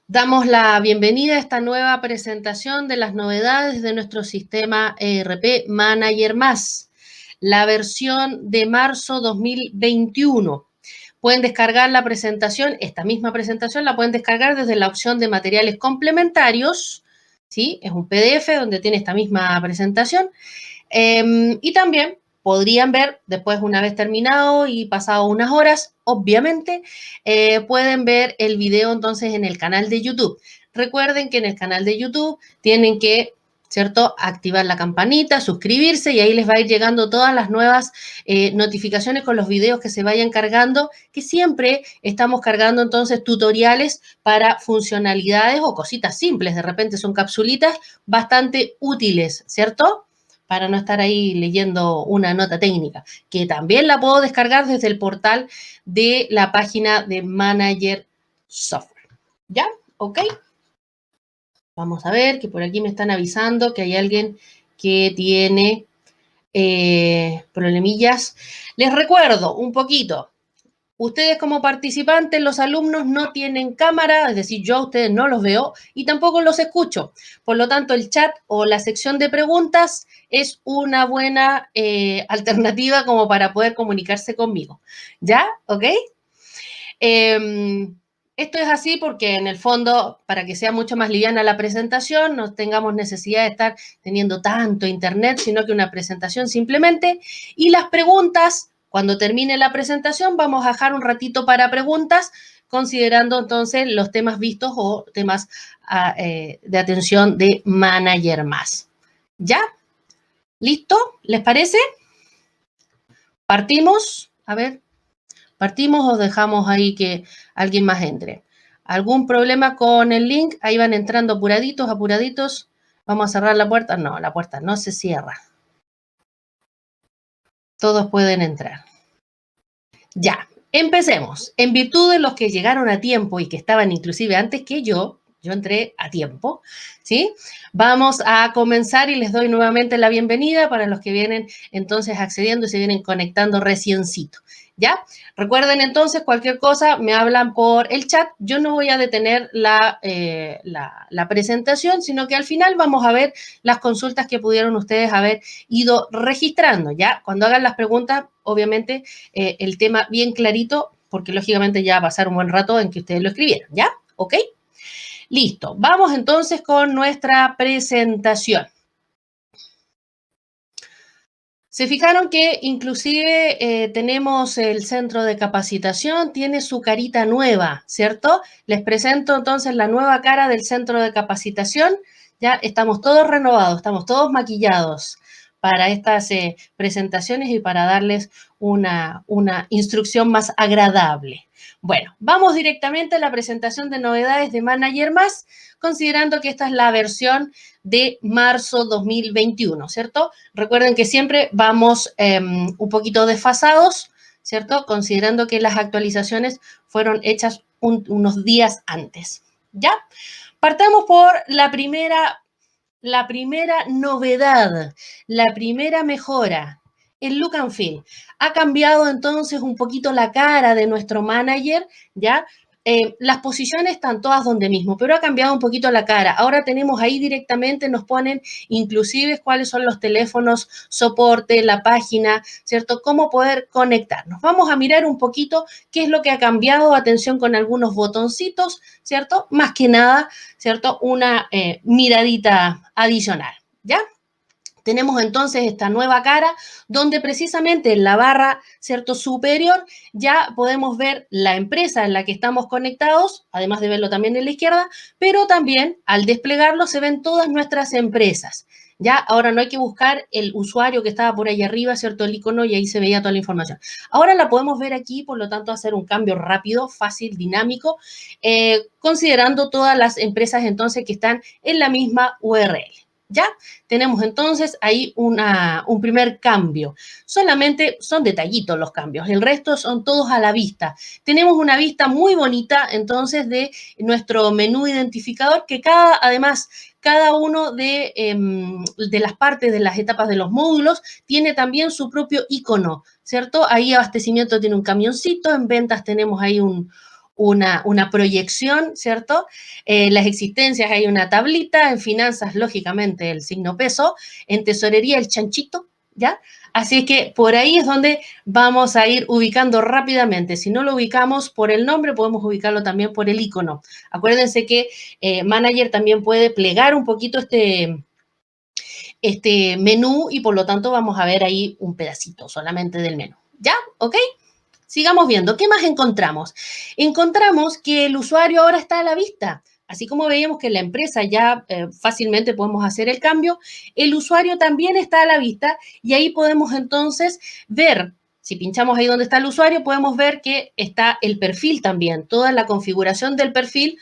Damos la bienvenida a esta nueva presentación de las novedades de nuestro sistema ERP Manager+, la versión de marzo 2021. Pueden descargar la presentación, esta misma presentación la pueden descargar desde la opción de materiales complementarios, ¿sí? Es un PDF donde tiene esta misma presentación. Y también podrían ver, después una vez terminado y pasado unas horas, obviamente, pueden ver el video entonces en el canal de YouTube. Recuerden que en el canal de YouTube tienen que, ¿cierto?, activar la campanita, suscribirse y ahí les va a ir llegando todas las nuevas notificaciones con los videos que se vayan cargando, que siempre estamos cargando entonces tutoriales para funcionalidades o cositas simples. De repente son capsulitas bastante útiles, ¿cierto?, para no estar ahí leyendo una nota técnica, que también la puedo descargar desde el portal de la página de Manager Software. ¿Ya? ¿Ok? Vamos a ver, que por aquí me están avisando que hay alguien que tiene problemillas. Les recuerdo un poquito. Ustedes como participantes, los alumnos no tienen cámara, es decir, yo a ustedes no los veo y tampoco los escucho. Por lo tanto, el chat o la sección de preguntas es una buena alternativa como para poder comunicarse conmigo. ¿Ya? ¿Ok? Esto es así porque en el fondo, para que sea mucho más liviana la presentación, no tengamos necesidad de estar teniendo tanto internet, sino que una presentación simplemente. Y las preguntas, cuando termine la presentación, vamos a dejar un ratito para preguntas, considerando entonces los temas vistos o temas de atención de Manager+. ¿Ya? ¿Listo? ¿Les parece? ¿Partimos? A ver. ¿Partimos o dejamos ahí que alguien más entre? ¿Algún problema con el link? Ahí van entrando apuraditos, apuraditos. ¿Vamos a cerrar la puerta? No, la puerta no se cierra. Todos pueden entrar. Ya, empecemos. En virtud de los que llegaron a tiempo y que estaban inclusive antes que yo entré a tiempo, ¿sí? Vamos a comenzar y les doy nuevamente la bienvenida para los que vienen entonces accediendo y se vienen conectando reciencito, ¿ya? Recuerden entonces, cualquier cosa me hablan por el chat. Yo no voy a detener la presentación, sino que al final vamos a ver las consultas que pudieron ustedes haber ido registrando, ¿ya? Cuando hagan las preguntas, obviamente, el tema bien clarito, porque lógicamente ya va a pasar un buen rato en que ustedes lo escribieron, ¿ya? ¿Ok? Listo. Vamos entonces con nuestra presentación. Se fijaron que inclusive tenemos el centro de capacitación, tiene su carita nueva, ¿cierto? Les presento entonces la nueva cara del centro de capacitación. Ya estamos todos renovados, estamos todos maquillados para estas presentaciones y para darles una instrucción más agradable. Bueno, vamos directamente a la presentación de novedades de Manager+, considerando que esta es la versión de marzo 2021, ¿cierto? Recuerden que siempre vamos un poquito desfasados, ¿cierto? Considerando que las actualizaciones fueron hechas unos días antes, ¿ya? Partamos por la primera novedad, la primera mejora. El look and feel. Ha cambiado entonces un poquito la cara de nuestro manager, ¿ya? Las posiciones están todas donde mismo, pero ha cambiado un poquito la cara. Ahora tenemos ahí directamente, nos ponen inclusive cuáles son los teléfonos, soporte, la página, ¿cierto? Cómo poder conectarnos. Vamos a mirar un poquito qué es lo que ha cambiado. Atención con algunos botoncitos, ¿cierto? Más que nada, ¿cierto? Una miradita adicional, ¿ya? Tenemos entonces esta nueva cara donde precisamente en la barra, ¿cierto?, superior ya podemos ver la empresa en la que estamos conectados, además de verlo también en la izquierda, pero también al desplegarlo se ven todas nuestras empresas. Ya, ahora no hay que buscar el usuario que estaba por ahí arriba, ¿cierto?, el icono, y ahí se veía toda la información. Ahora la podemos ver aquí, por lo tanto, hacer un cambio rápido, fácil, dinámico, considerando todas las empresas entonces que están en la misma URL. ¿Ya? Tenemos entonces ahí un primer cambio. Solamente son detallitos los cambios, el resto son todos a la vista. Tenemos una vista muy bonita entonces de nuestro menú identificador que además, cada uno de las partes, de las etapas de los módulos, tiene también su propio icono, ¿cierto? Ahí abastecimiento tiene un camioncito, en ventas tenemos ahí una proyección, ¿cierto? Las existencias hay una tablita, en finanzas, lógicamente, el signo peso, en tesorería el chanchito, ¿ya? Así es que por ahí es donde vamos a ir ubicando rápidamente. Si no lo ubicamos por el nombre, podemos ubicarlo también por el icono. Acuérdense que Manager también puede plegar un poquito este menú y por lo tanto vamos a ver ahí un pedacito solamente del menú. ¿Ya? ¿Ok? Sigamos viendo. ¿Qué más encontramos? Encontramos que el usuario ahora está a la vista. Así como veíamos que en la empresa ya fácilmente podemos hacer el cambio, el usuario también está a la vista y ahí podemos entonces ver, si pinchamos ahí donde está el usuario, podemos ver que está el perfil también, toda la configuración del perfil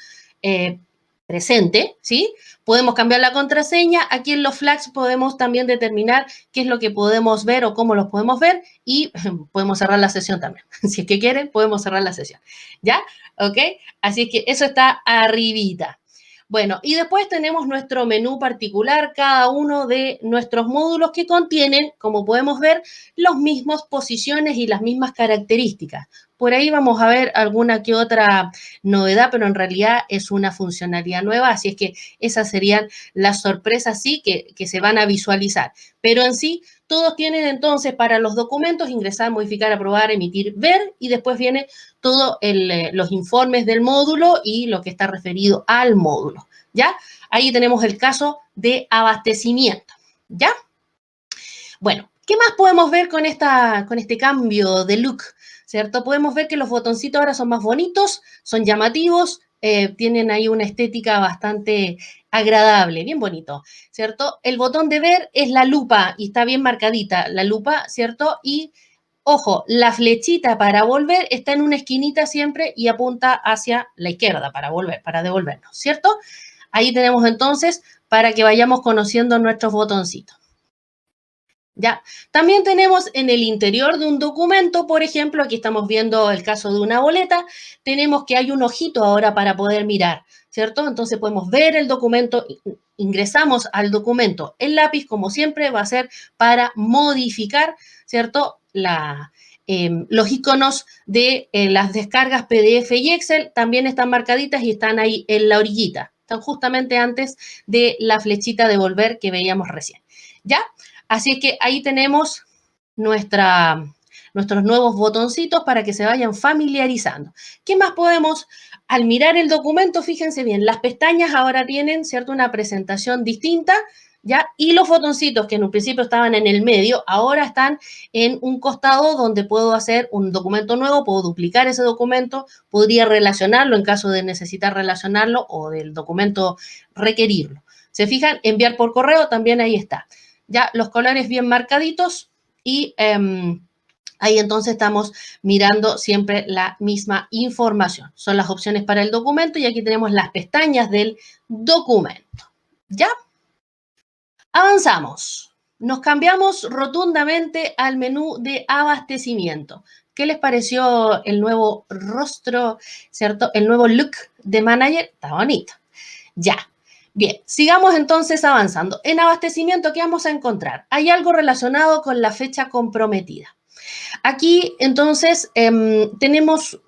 presente, ¿sí? Podemos cambiar la contraseña. Aquí en los flags podemos también determinar qué es lo que podemos ver o cómo los podemos ver y podemos cerrar la sesión también. Si es que quieren, podemos cerrar la sesión. ¿Ya? ¿Ok? Así que eso está arribita. Bueno, y después tenemos nuestro menú particular, cada uno de nuestros módulos que contienen, como podemos ver, las mismas posiciones y las mismas características. Por ahí vamos a ver alguna que otra novedad, pero en realidad es una funcionalidad nueva, así es que esas serían las sorpresas, sí, que se van a visualizar. Pero en sí, todos tienen entonces para los documentos ingresar, modificar, aprobar, emitir, ver, y después viene todos los informes del módulo y lo que está referido al módulo, ¿ya? Ahí tenemos el caso de abastecimiento, ¿ya? Bueno, ¿qué más podemos ver con este cambio de look? ¿Cierto? Podemos ver que los botoncitos ahora son más bonitos, son llamativos, tienen ahí una estética bastante agradable, bien bonito, ¿cierto? El botón de ver es la lupa y está bien marcadita la lupa, ¿cierto? Y ojo, la flechita para volver está en una esquinita siempre y apunta hacia la izquierda para volver, para devolvernos, ¿cierto? Ahí tenemos entonces para que vayamos conociendo nuestros botoncitos. ¿Ya? También tenemos en el interior de un documento, por ejemplo, aquí estamos viendo el caso de una boleta, tenemos que hay un ojito ahora para poder mirar, ¿cierto? Entonces podemos ver el documento, ingresamos al documento. El lápiz, como siempre, va a ser para modificar, ¿cierto? Los iconos de las descargas PDF y Excel también están marcaditas y están ahí en la orillita. Están justamente antes de la flechita de volver que veíamos recién. ¿Ya? Así es que ahí tenemos nuestros nuevos botoncitos para que se vayan familiarizando. ¿Qué más podemos? Al mirar el documento, fíjense bien, las pestañas ahora tienen, ¿cierto?, una presentación distinta, ¿ya? Y los botoncitos que en un principio estaban en el medio, ahora están en un costado donde puedo hacer un documento nuevo, puedo duplicar ese documento, podría relacionarlo en caso de necesitar relacionarlo o del documento requerirlo. ¿Se fijan? Enviar por correo también ahí está. Ya los colores bien marcaditos y ahí entonces estamos mirando siempre la misma información. Son las opciones para el documento y aquí tenemos las pestañas del documento. ¿Ya? Avanzamos. Nos cambiamos rotundamente al menú de abastecimiento. ¿Qué les pareció el nuevo rostro, cierto? El nuevo look de Manager. Está bonito. Ya. Bien, sigamos entonces avanzando. En abastecimiento, ¿qué vamos a encontrar? Hay algo relacionado con la fecha comprometida. Aquí, entonces, tenemos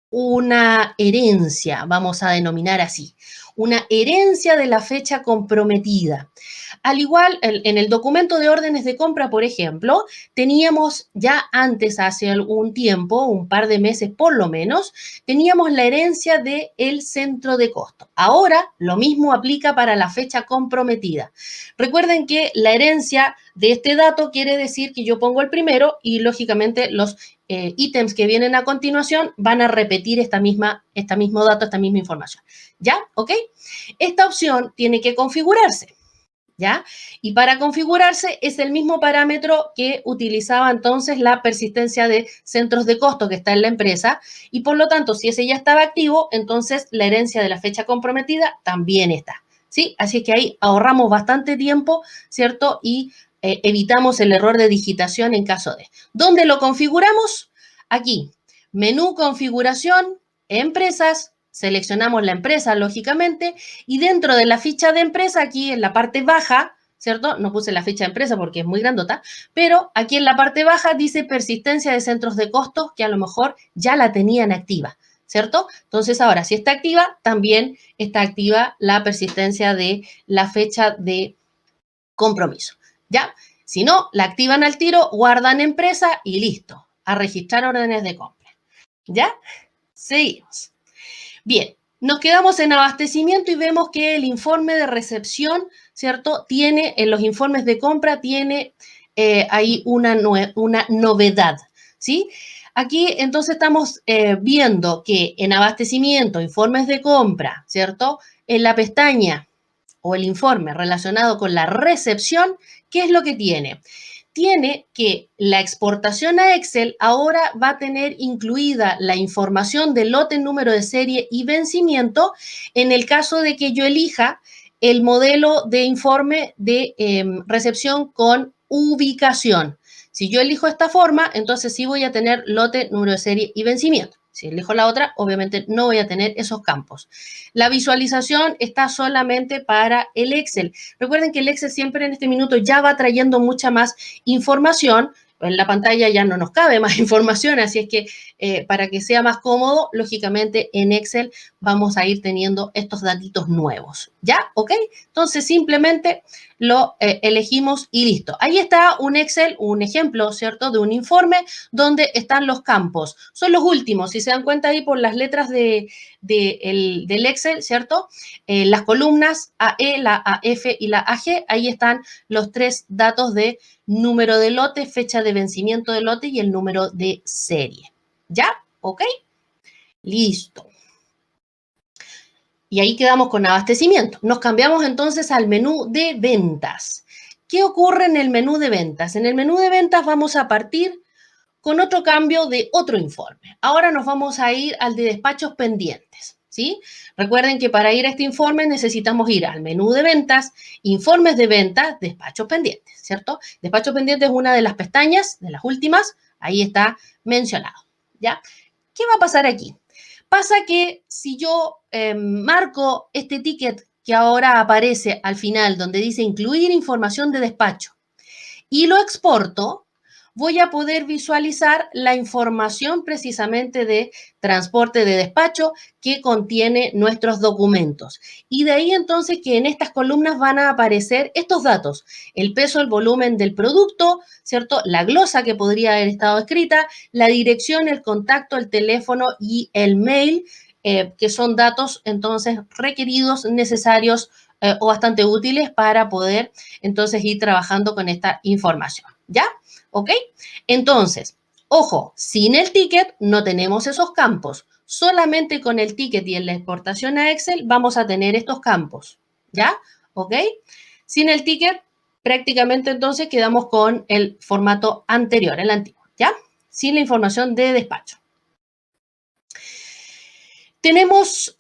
una herencia, vamos a denominar así, una herencia de la fecha comprometida. Al igual, en el documento de órdenes de compra, por ejemplo, teníamos ya antes, hace algún tiempo, un par de meses por lo menos, teníamos la herencia del centro de costo. Ahora, lo mismo aplica para la fecha comprometida. Recuerden que la herencia de este dato quiere decir que yo pongo el primero y, lógicamente, los ítems que vienen a continuación van a repetir este mismo dato, esta misma información. ¿Ya? ¿Ok? Esta opción tiene que configurarse. ¿Ya? Y para configurarse es el mismo parámetro que utilizaba entonces la persistencia de centros de costo que está en la empresa y por lo tanto, si ese ya estaba activo, entonces la herencia de la fecha comprometida también está, ¿sí? Así que ahí ahorramos bastante tiempo, ¿cierto? Y evitamos el error de digitación en caso de. ¿Dónde lo configuramos? Aquí, menú configuración, empresas, seleccionamos la empresa, lógicamente, y dentro de la ficha de empresa, aquí en la parte baja, ¿cierto? No puse la ficha de empresa porque es muy grandota, pero aquí en la parte baja dice persistencia de centros de costos, que a lo mejor ya la tenían activa, ¿cierto? Entonces ahora, si está activa, también está activa la persistencia de la fecha de compromiso, ¿ya? Si no, la activan al tiro, guardan empresa y listo, a registrar órdenes de compra, ¿ya? Seguimos. Bien, nos quedamos en abastecimiento y vemos que el informe de recepción, ¿cierto? Tiene, en los informes de compra, tiene ahí una novedad, ¿sí? Aquí entonces estamos viendo que en abastecimiento, informes de compra, ¿cierto? En la pestaña o el informe relacionado con la recepción, ¿qué es lo que tiene? Tiene que la exportación a Excel ahora va a tener incluida la información del lote, número de serie y vencimiento en el caso de que yo elija el modelo de informe de recepción con ubicación. Si yo elijo esta forma, entonces sí voy a tener lote, número de serie y vencimiento. Si elijo la otra, obviamente no voy a tener esos campos. La visualización está solamente para el Excel. Recuerden que el Excel siempre en este minuto ya va trayendo mucha más información. En la pantalla ya no nos cabe más información, así es que para que sea más cómodo, lógicamente en Excel vamos a ir teniendo estos datitos nuevos. ¿Ya? ¿Ok? Entonces simplemente lo elegimos y listo. Ahí está un Excel, un ejemplo, ¿cierto? De un informe donde están los campos. Son los últimos, si se dan cuenta ahí por las letras del Excel, ¿cierto? Las columnas AE, la AF y la AG, ahí están los tres datos de número de lote, fecha de vencimiento de lote y el número de serie. ¿Ya? ¿Ok? Listo. Y ahí quedamos con abastecimiento. Nos cambiamos entonces al menú de ventas. ¿Qué ocurre en el menú de ventas? En el menú de ventas vamos a partir con otro cambio de otro informe. Ahora nos vamos a ir al de despachos pendientes, ¿sí? Recuerden que para ir a este informe necesitamos ir al menú de ventas, informes de ventas, despachos pendientes, ¿cierto? Despachos pendientes es una de las pestañas, de las últimas, ahí está mencionado, ¿ya? ¿Qué va a pasar aquí? Pasa que si yo marco este ticket que ahora aparece al final, donde dice incluir información de despacho, y lo exporto, voy a poder visualizar la información precisamente de transporte de despacho que contiene nuestros documentos. Y de ahí entonces que en estas columnas van a aparecer estos datos, el peso, el volumen del producto, ¿cierto? La glosa que podría haber estado escrita, la dirección, el contacto, el teléfono y el mail, que son datos entonces requeridos, necesarios o bastante útiles para poder entonces ir trabajando con esta información. ¿Ya? ¿Ok? Entonces, ojo, sin el ticket no tenemos esos campos. Solamente con el ticket y en la exportación a Excel vamos a tener estos campos. ¿Ya? ¿Ok? Sin el ticket, prácticamente entonces quedamos con el formato anterior, el antiguo. ¿Ya? Sin la información de despacho. Tenemos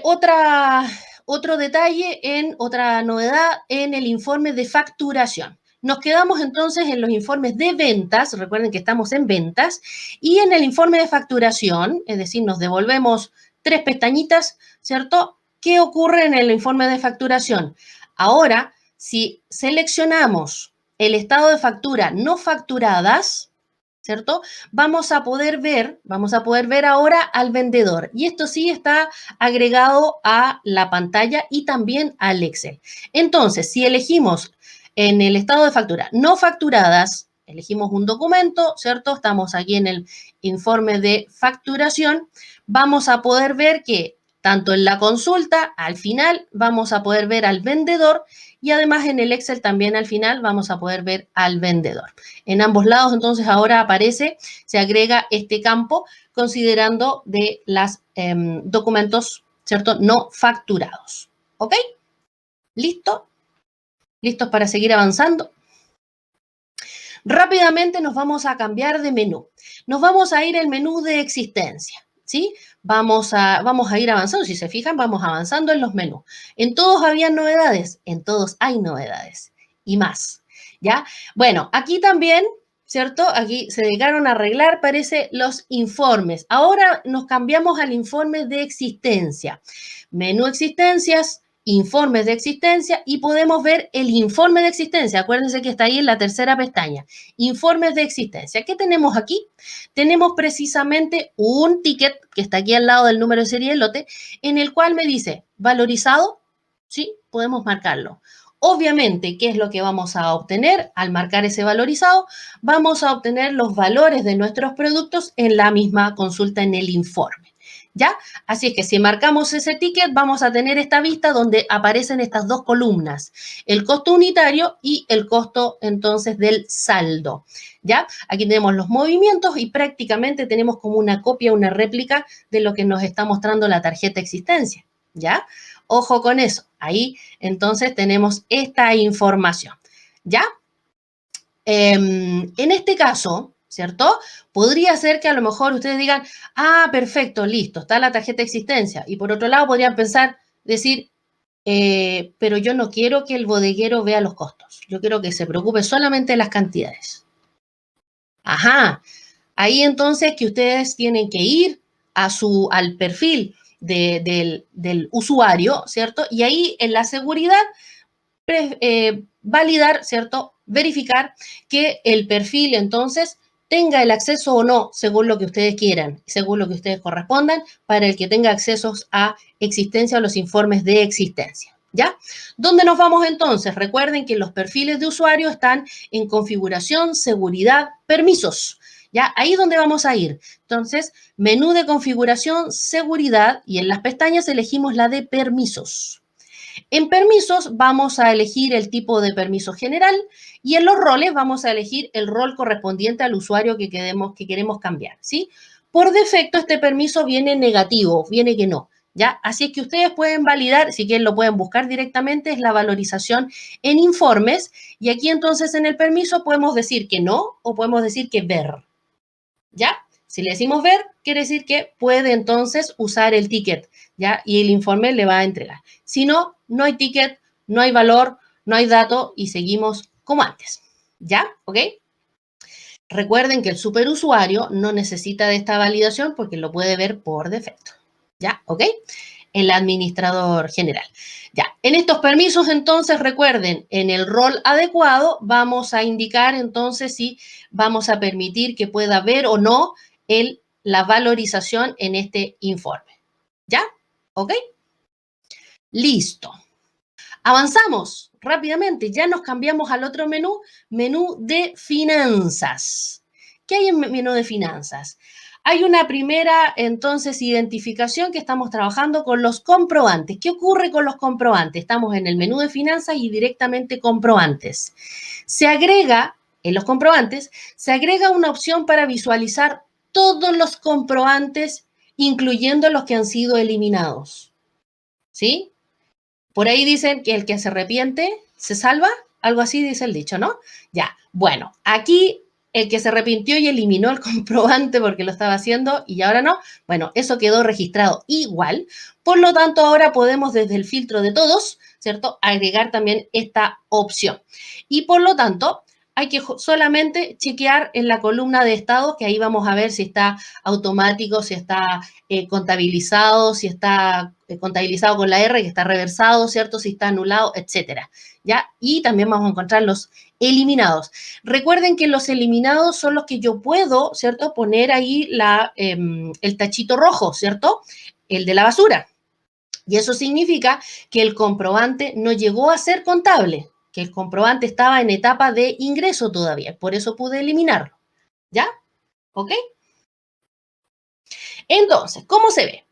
otro detalle, otra novedad en el informe de facturación. Nos quedamos entonces en los informes de ventas, recuerden que estamos en ventas, y en el informe de facturación, es decir, nos devolvemos 3 pestañitas, ¿cierto? ¿Qué ocurre en el informe de facturación? Ahora, si seleccionamos el estado de factura no facturadas, ¿cierto? Vamos a poder ver ahora al vendedor. Y esto sí está agregado a la pantalla y también al Excel. Entonces, si elegimos en el estado de factura no facturadas, elegimos un documento, ¿cierto? Estamos aquí en el informe de facturación. Vamos a poder ver que tanto en la consulta, al final, vamos a poder ver al vendedor y además en el Excel también al final vamos a poder ver al vendedor. En ambos lados, entonces, ahora aparece, se agrega este campo considerando de los documentos, ¿cierto? No facturados. ¿Ok? ¿Listo? ¿Listos para seguir avanzando? Rápidamente nos vamos a cambiar de menú. Nos vamos a ir al menú de existencia, ¿sí? Vamos a ir avanzando. Si se fijan, vamos avanzando en los menús. En todos había novedades, en todos hay novedades y más, ¿ya? Bueno, aquí también, ¿cierto? Aquí se dedicaron a arreglar, parece, los informes. Ahora nos cambiamos al informe de existencia. Menú existencias, informes de existencia y podemos ver el informe de existencia. Acuérdense que está ahí en la tercera pestaña. Informes de existencia. ¿Qué tenemos aquí? Tenemos precisamente un ticket que está aquí al lado del número de serie de lote, en el cual me dice valorizado. Sí, podemos marcarlo. Obviamente, ¿qué es lo que vamos a obtener al marcar ese valorizado? Vamos a obtener los valores de nuestros productos en la misma consulta en el informe. ¿Ya? Así es que si marcamos ese ticket, vamos a tener esta vista donde aparecen estas dos columnas, el costo unitario y el costo entonces del saldo. ¿Ya? Aquí tenemos los movimientos y prácticamente tenemos como una copia, una réplica de lo que nos está mostrando la tarjeta existencia. ¿Ya? Ojo con eso. Ahí entonces tenemos esta información. ¿Ya? En este caso, ¿cierto? Podría ser que a lo mejor ustedes digan, ah, perfecto, listo, está la tarjeta de existencia. Y por otro lado podrían pensar, decir, pero yo no quiero que el bodeguero vea los costos. Yo quiero que se preocupe solamente de las cantidades. Ajá. Ahí entonces que ustedes tienen que ir al perfil del usuario, ¿cierto? Y ahí en la seguridad validar, ¿cierto? Verificar que el perfil entonces tenga el acceso o no, según lo que ustedes quieran, según lo que ustedes correspondan, para el que tenga accesos a existencia o los informes de existencia. ¿Ya? ¿Dónde nos vamos entonces? Recuerden que los perfiles de usuario están en configuración, seguridad, permisos. ¿Ya? Ahí es donde vamos a ir. Entonces, menú de configuración, seguridad, y en las pestañas elegimos la de permisos. En permisos vamos a elegir el tipo de permiso general y en los roles vamos a elegir el rol correspondiente al usuario que queremos cambiar, ¿sí? Por defecto este permiso viene negativo, viene que no, ¿ya? Así es que ustedes pueden validar, si quieren lo pueden buscar directamente, es la valorización en informes y aquí entonces en el permiso podemos decir que no o podemos decir que ver, ¿ya? Si le decimos ver, quiere decir que puede entonces usar el ticket, ¿ya? Y el informe le va a entregar. Si no, no hay ticket, no hay valor, no hay dato y seguimos como antes, ¿ya? ¿Ok? Recuerden que el superusuario no necesita de esta validación porque lo puede ver por defecto, ¿ya? ¿Ok? El administrador general. Ya, en estos permisos entonces recuerden, en el rol adecuado vamos a indicar entonces si vamos a permitir que pueda ver o no la valorización en este informe. ¿Ya? ¿Ok? Listo. Avanzamos rápidamente, ya nos cambiamos al otro menú, menú de finanzas. ¿Qué hay en menú de finanzas? Hay una primera, entonces, identificación que estamos trabajando con los comprobantes. ¿Qué ocurre con los comprobantes? Estamos en el menú de finanzas y directamente comprobantes. Se agrega, en los comprobantes, se agrega una opción para visualizar todos los comprobantes, incluyendo los que han sido eliminados. ¿Sí? Por ahí dicen que el que se arrepiente se salva, algo así dice el dicho, ¿no? Ya, bueno, aquí el que se arrepintió y eliminó el comprobante porque lo estaba haciendo y ahora no, bueno, eso quedó registrado igual. Por lo tanto, ahora podemos desde el filtro de todos, ¿cierto? Agregar también esta opción. Y por lo tanto, hay que solamente chequear en la columna de estado, que ahí vamos a ver si está automático, si está contabilizado, si está contabilizado con la R, que está reversado, ¿cierto? Si está anulado, etcétera. ¿Ya? Y también vamos a encontrar los eliminados. Recuerden que los eliminados son los que yo puedo, ¿cierto? Poner ahí el tachito rojo, ¿cierto? El de la basura. Y eso significa que el comprobante no llegó a ser contable, que el comprobante estaba en etapa de ingreso todavía. Por eso pude eliminarlo. ¿Ya? ¿Ok? Entonces, ¿cómo se ve?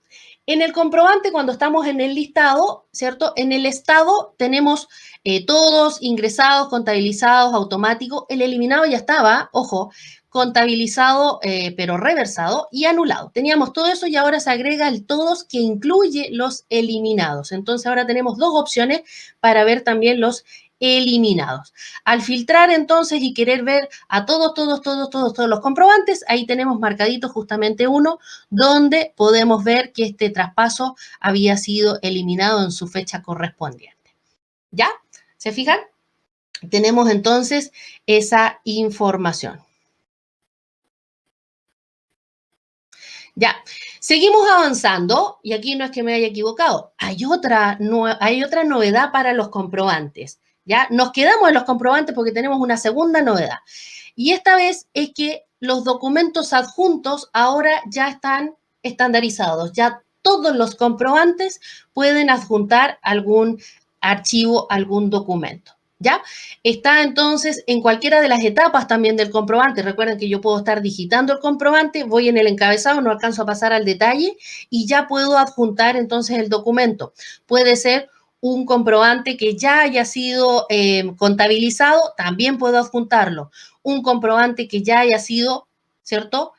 En el comprobante, cuando estamos en el listado, ¿cierto? En el estado tenemos todos ingresados, contabilizados, automáticos. El eliminado ya estaba, ojo, contabilizado, pero reversado y anulado. Teníamos todo eso y ahora se agrega el todos que incluye los eliminados. Entonces ahora tenemos dos opciones para ver también los eliminados. Al filtrar entonces y querer ver a todos los comprobantes, ahí tenemos marcadito justamente uno donde podemos ver que este traspaso había sido eliminado en su fecha correspondiente. ¿Ya? ¿Se fijan? Tenemos entonces esa información. Ya, seguimos avanzando y aquí no es que me haya equivocado. Hay otra novedad para los comprobantes. Ya, nos quedamos en los comprobantes porque tenemos una segunda novedad. Y esta vez es que los documentos adjuntos ahora ya están estandarizados. Ya todos los comprobantes pueden adjuntar algún archivo, algún documento. ¿Ya? Está entonces en cualquiera de las etapas también del comprobante. Recuerden que yo puedo estar digitando el comprobante, voy en el encabezado, no alcanzo a pasar al detalle y ya puedo adjuntar entonces el documento. Puede ser un comprobante que ya haya sido contabilizado, también puedo adjuntarlo. Un comprobante que ya haya sido, ¿cierto?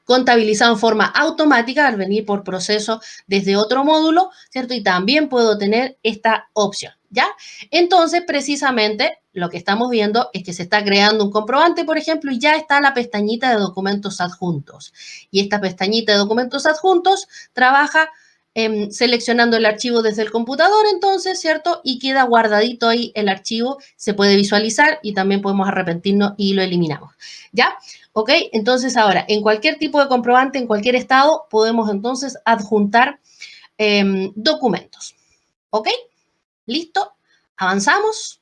Contabilizado en forma automática al venir por proceso desde otro módulo, ¿cierto? Y también puedo tener esta opción, ¿ya? Entonces, precisamente, lo que estamos viendo es que se está creando un comprobante, por ejemplo, y ya está la pestañita de documentos adjuntos. Y esta pestañita de documentos adjuntos trabaja seleccionando el archivo desde el computador, entonces, ¿cierto? Y queda guardadito ahí el archivo, se puede visualizar y también podemos arrepentirnos y lo eliminamos, ¿ya? ¿Ok? Entonces, ahora, en cualquier tipo de comprobante, en cualquier estado, podemos entonces adjuntar documentos, ¿ok? ¿Listo? ¿Avanzamos?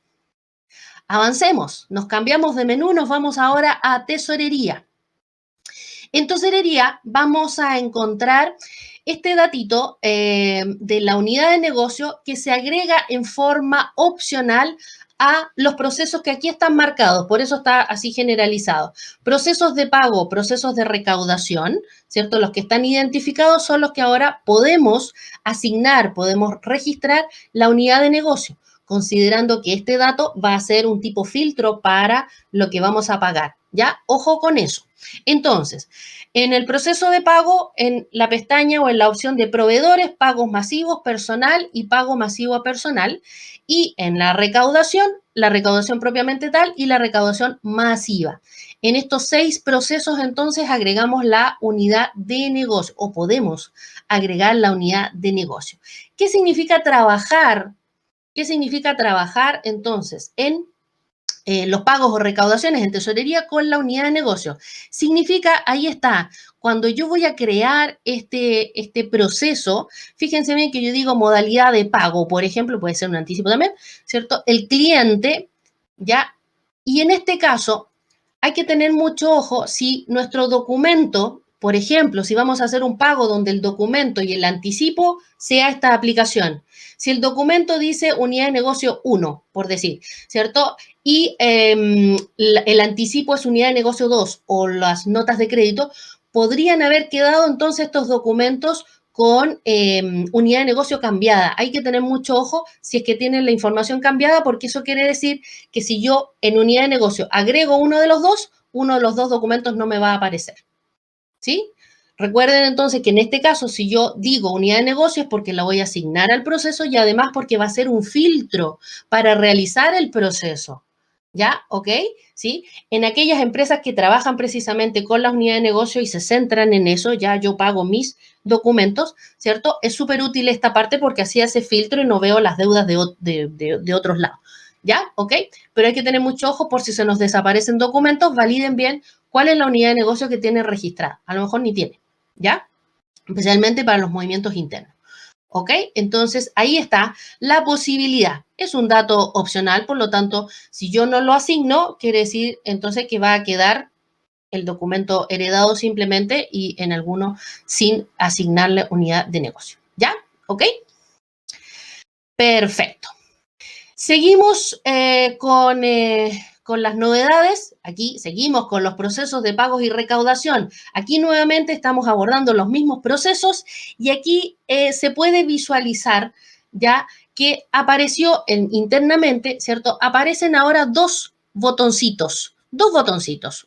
Avancemos. Nos cambiamos de menú, nos vamos ahora a tesorería. En tesorería vamos a encontrar este datito de la unidad de negocio que se agrega en forma opcional a los procesos que aquí están marcados, por eso está así generalizado. Procesos de pago, procesos de recaudación, ¿cierto? Los que están identificados son los que ahora podemos asignar, podemos registrar la unidad de negocio, considerando que este dato va a ser un tipo filtro para lo que vamos a pagar, ¿ya? Ojo con eso. Entonces, en el proceso de pago, en la pestaña o en la opción de proveedores, pagos masivos, personal y pago masivo a personal. Y en la recaudación propiamente tal y la recaudación masiva. En estos 6 procesos, entonces, agregamos la unidad de negocio o podemos agregar la unidad de negocio. ¿Qué significa trabajar? ¿Qué significa trabajar, entonces, en los pagos o recaudaciones en tesorería con la unidad de negocio? Significa, ahí está, cuando yo voy a crear este proceso, fíjense bien que yo digo modalidad de pago, por ejemplo, puede ser un anticipo también, ¿cierto? El cliente, ¿ya? Y en este caso, hay que tener mucho ojo si nuestro documento, por ejemplo, si vamos a hacer un pago donde el documento y el anticipo sea esta aplicación. Si el documento dice unidad de negocio 1, por decir, ¿cierto? Y el anticipo es unidad de negocio 2 o las notas de crédito, podrían haber quedado entonces estos documentos con unidad de negocio cambiada. Hay que tener mucho ojo si es que tienen la información cambiada, porque eso quiere decir que si yo en unidad de negocio agrego uno de los dos documentos no me va a aparecer. ¿Sí? Recuerden entonces que en este caso, si yo digo unidad de negocio es porque la voy a asignar al proceso y además porque va a ser un filtro para realizar el proceso. ¿Ya? ¿Ok? ¿Sí? En aquellas empresas que trabajan precisamente con la unidad de negocio y se centran en eso, ya yo pago mis documentos, ¿cierto? Es súper útil esta parte porque así hace filtro y no veo las deudas de otros lados. ¿Ya? ¿Ok? Pero hay que tener mucho ojo por si se nos desaparecen documentos, validen bien cuál es la unidad de negocio que tiene registrada. A lo mejor ni tiene, ¿ya? Especialmente para los movimientos internos. ¿Ok? Entonces, ahí está la posibilidad. Es un dato opcional, por lo tanto, si yo no lo asigno, quiere decir entonces que va a quedar el documento heredado simplemente y en alguno sin asignarle unidad de negocio. ¿Ya? ¿Ok? Perfecto. Seguimos con las novedades. Aquí seguimos con los procesos de pagos y recaudación. Aquí nuevamente estamos abordando los mismos procesos y aquí se puede visualizar ya que apareció internamente, ¿cierto? Aparecen ahora dos botoncitos,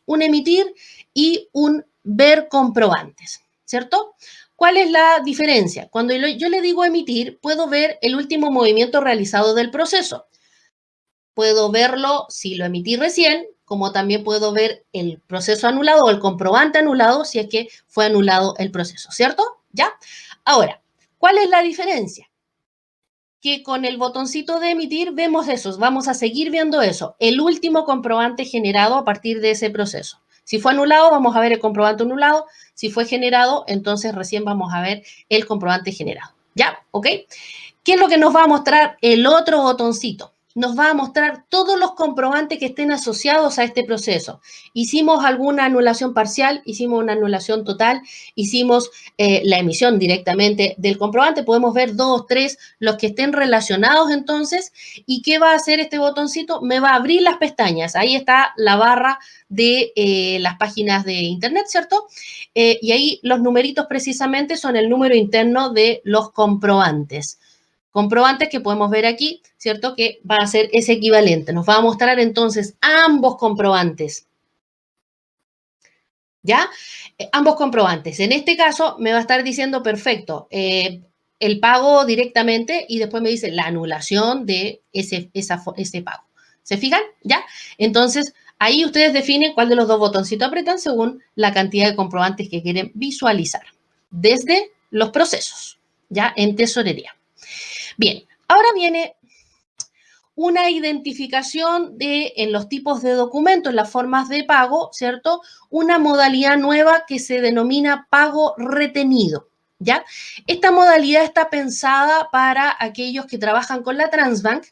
un emitir y un ver comprobantes, ¿cierto? ¿Cuál es la diferencia? Cuando yo le digo emitir, puedo ver el último movimiento realizado del proceso. Puedo verlo si lo emití recién, como también puedo ver el proceso anulado o el comprobante anulado si es que fue anulado el proceso, ¿cierto? ¿Ya? Ahora, ¿cuál es la diferencia? Que con el botoncito de emitir vemos eso, vamos a seguir viendo eso, el último comprobante generado a partir de ese proceso. Si fue anulado, vamos a ver el comprobante anulado. Si fue generado, entonces recién vamos a ver el comprobante generado. ¿Ya? ¿Ok? ¿Qué es lo que nos va a mostrar el otro botoncito? Nos va a mostrar todos los comprobantes que estén asociados a este proceso. Hicimos alguna anulación parcial, hicimos una anulación total, hicimos la emisión directamente del comprobante. Podemos ver 2, 3, los que estén relacionados entonces. ¿Y qué va a hacer este botoncito? Me va a abrir las pestañas. Ahí está la barra de las páginas de internet, ¿cierto? Y ahí los numeritos precisamente son el número interno de los comprobantes. Comprobantes que podemos ver aquí, ¿cierto? Que va a ser ese equivalente. Nos va a mostrar entonces ambos comprobantes. ¿Ya? Ambos comprobantes. En este caso me va a estar diciendo, perfecto, el pago directamente y después me dice la anulación de ese pago. ¿Se fijan? ¿Ya? Entonces, ahí ustedes definen cuál de los dos botoncitos apretan según la cantidad de comprobantes que quieren visualizar. Desde los procesos, ¿ya? En tesorería. Bien, ahora viene una identificación en los tipos de documentos, en las formas de pago, ¿cierto? Una modalidad nueva que se denomina pago retenido, ¿ya? Esta modalidad está pensada para aquellos que trabajan con la Transbank,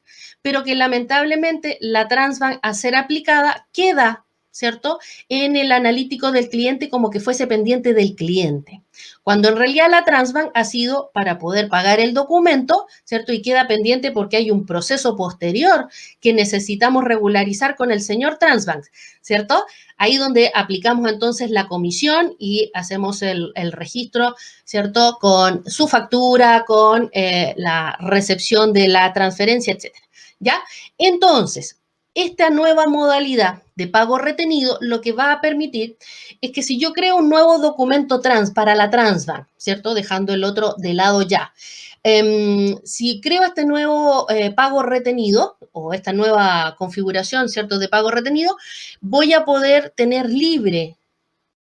pero que lamentablemente la Transbank, al ser aplicada, queda, ¿cierto?, en el analítico del cliente como que fuese pendiente del cliente. Cuando en realidad la Transbank ha sido para poder pagar el documento, ¿cierto? Y queda pendiente porque hay un proceso posterior que necesitamos regularizar con el señor Transbank, ¿cierto? Ahí donde aplicamos entonces la comisión y hacemos el registro, ¿cierto? Con su factura, con la recepción de la transferencia, etcétera. ¿Ya? Entonces, esta nueva modalidad de pago retenido lo que va a permitir es que si yo creo un nuevo documento trans para la Transbank, ¿cierto? Dejando el otro de lado ya. Si creo este nuevo pago retenido o esta nueva configuración, ¿cierto? De pago retenido, voy a poder tener libre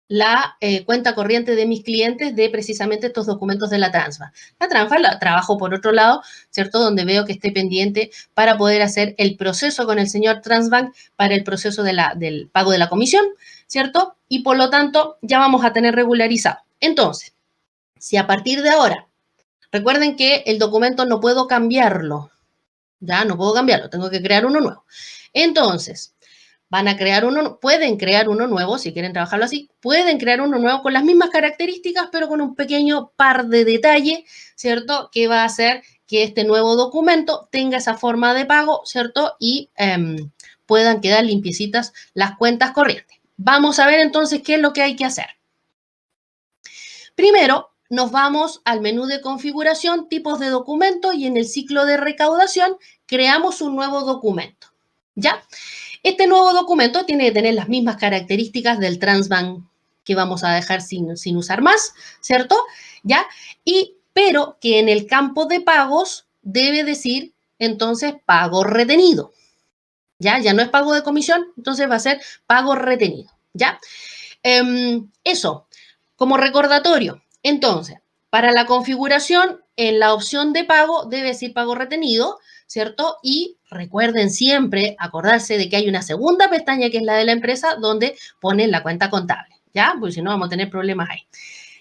la cuenta corriente de mis clientes de precisamente estos documentos de la Transbank. La Transbank la trabajo por otro lado, ¿cierto? Donde veo que esté pendiente para poder hacer el proceso con el señor Transbank para el proceso del pago de la comisión, ¿cierto? Y por lo tanto ya vamos a tener regularizado. Entonces, si a partir de ahora, recuerden que el documento no puedo cambiarlo, ya no puedo cambiarlo, tengo que crear uno nuevo. Entonces, pueden crear uno nuevo, si quieren trabajarlo así, pueden crear uno nuevo con las mismas características, pero con un pequeño par de detalles, ¿cierto? Que va a hacer que este nuevo documento tenga esa forma de pago, ¿cierto? Y puedan quedar limpiecitas las cuentas corrientes. Vamos a ver entonces qué es lo que hay que hacer. Primero, nos vamos al menú de configuración, tipos de documento y en el ciclo de recaudación creamos un nuevo documento, ¿ya? Este nuevo documento tiene que tener las mismas características del Transbank que vamos a dejar sin usar más, ¿cierto? ¿Ya? Pero que en el campo de pagos debe decir entonces pago retenido, ¿ya? Ya no es pago de comisión, entonces va a ser pago retenido, ¿ya? Eso, como recordatorio. Entonces, para la configuración, en la opción de pago debe decir pago retenido, ¿cierto? Y recuerden siempre acordarse de que hay una segunda pestaña que es la de la empresa donde ponen la cuenta contable, ¿ya? Porque si no vamos a tener problemas ahí.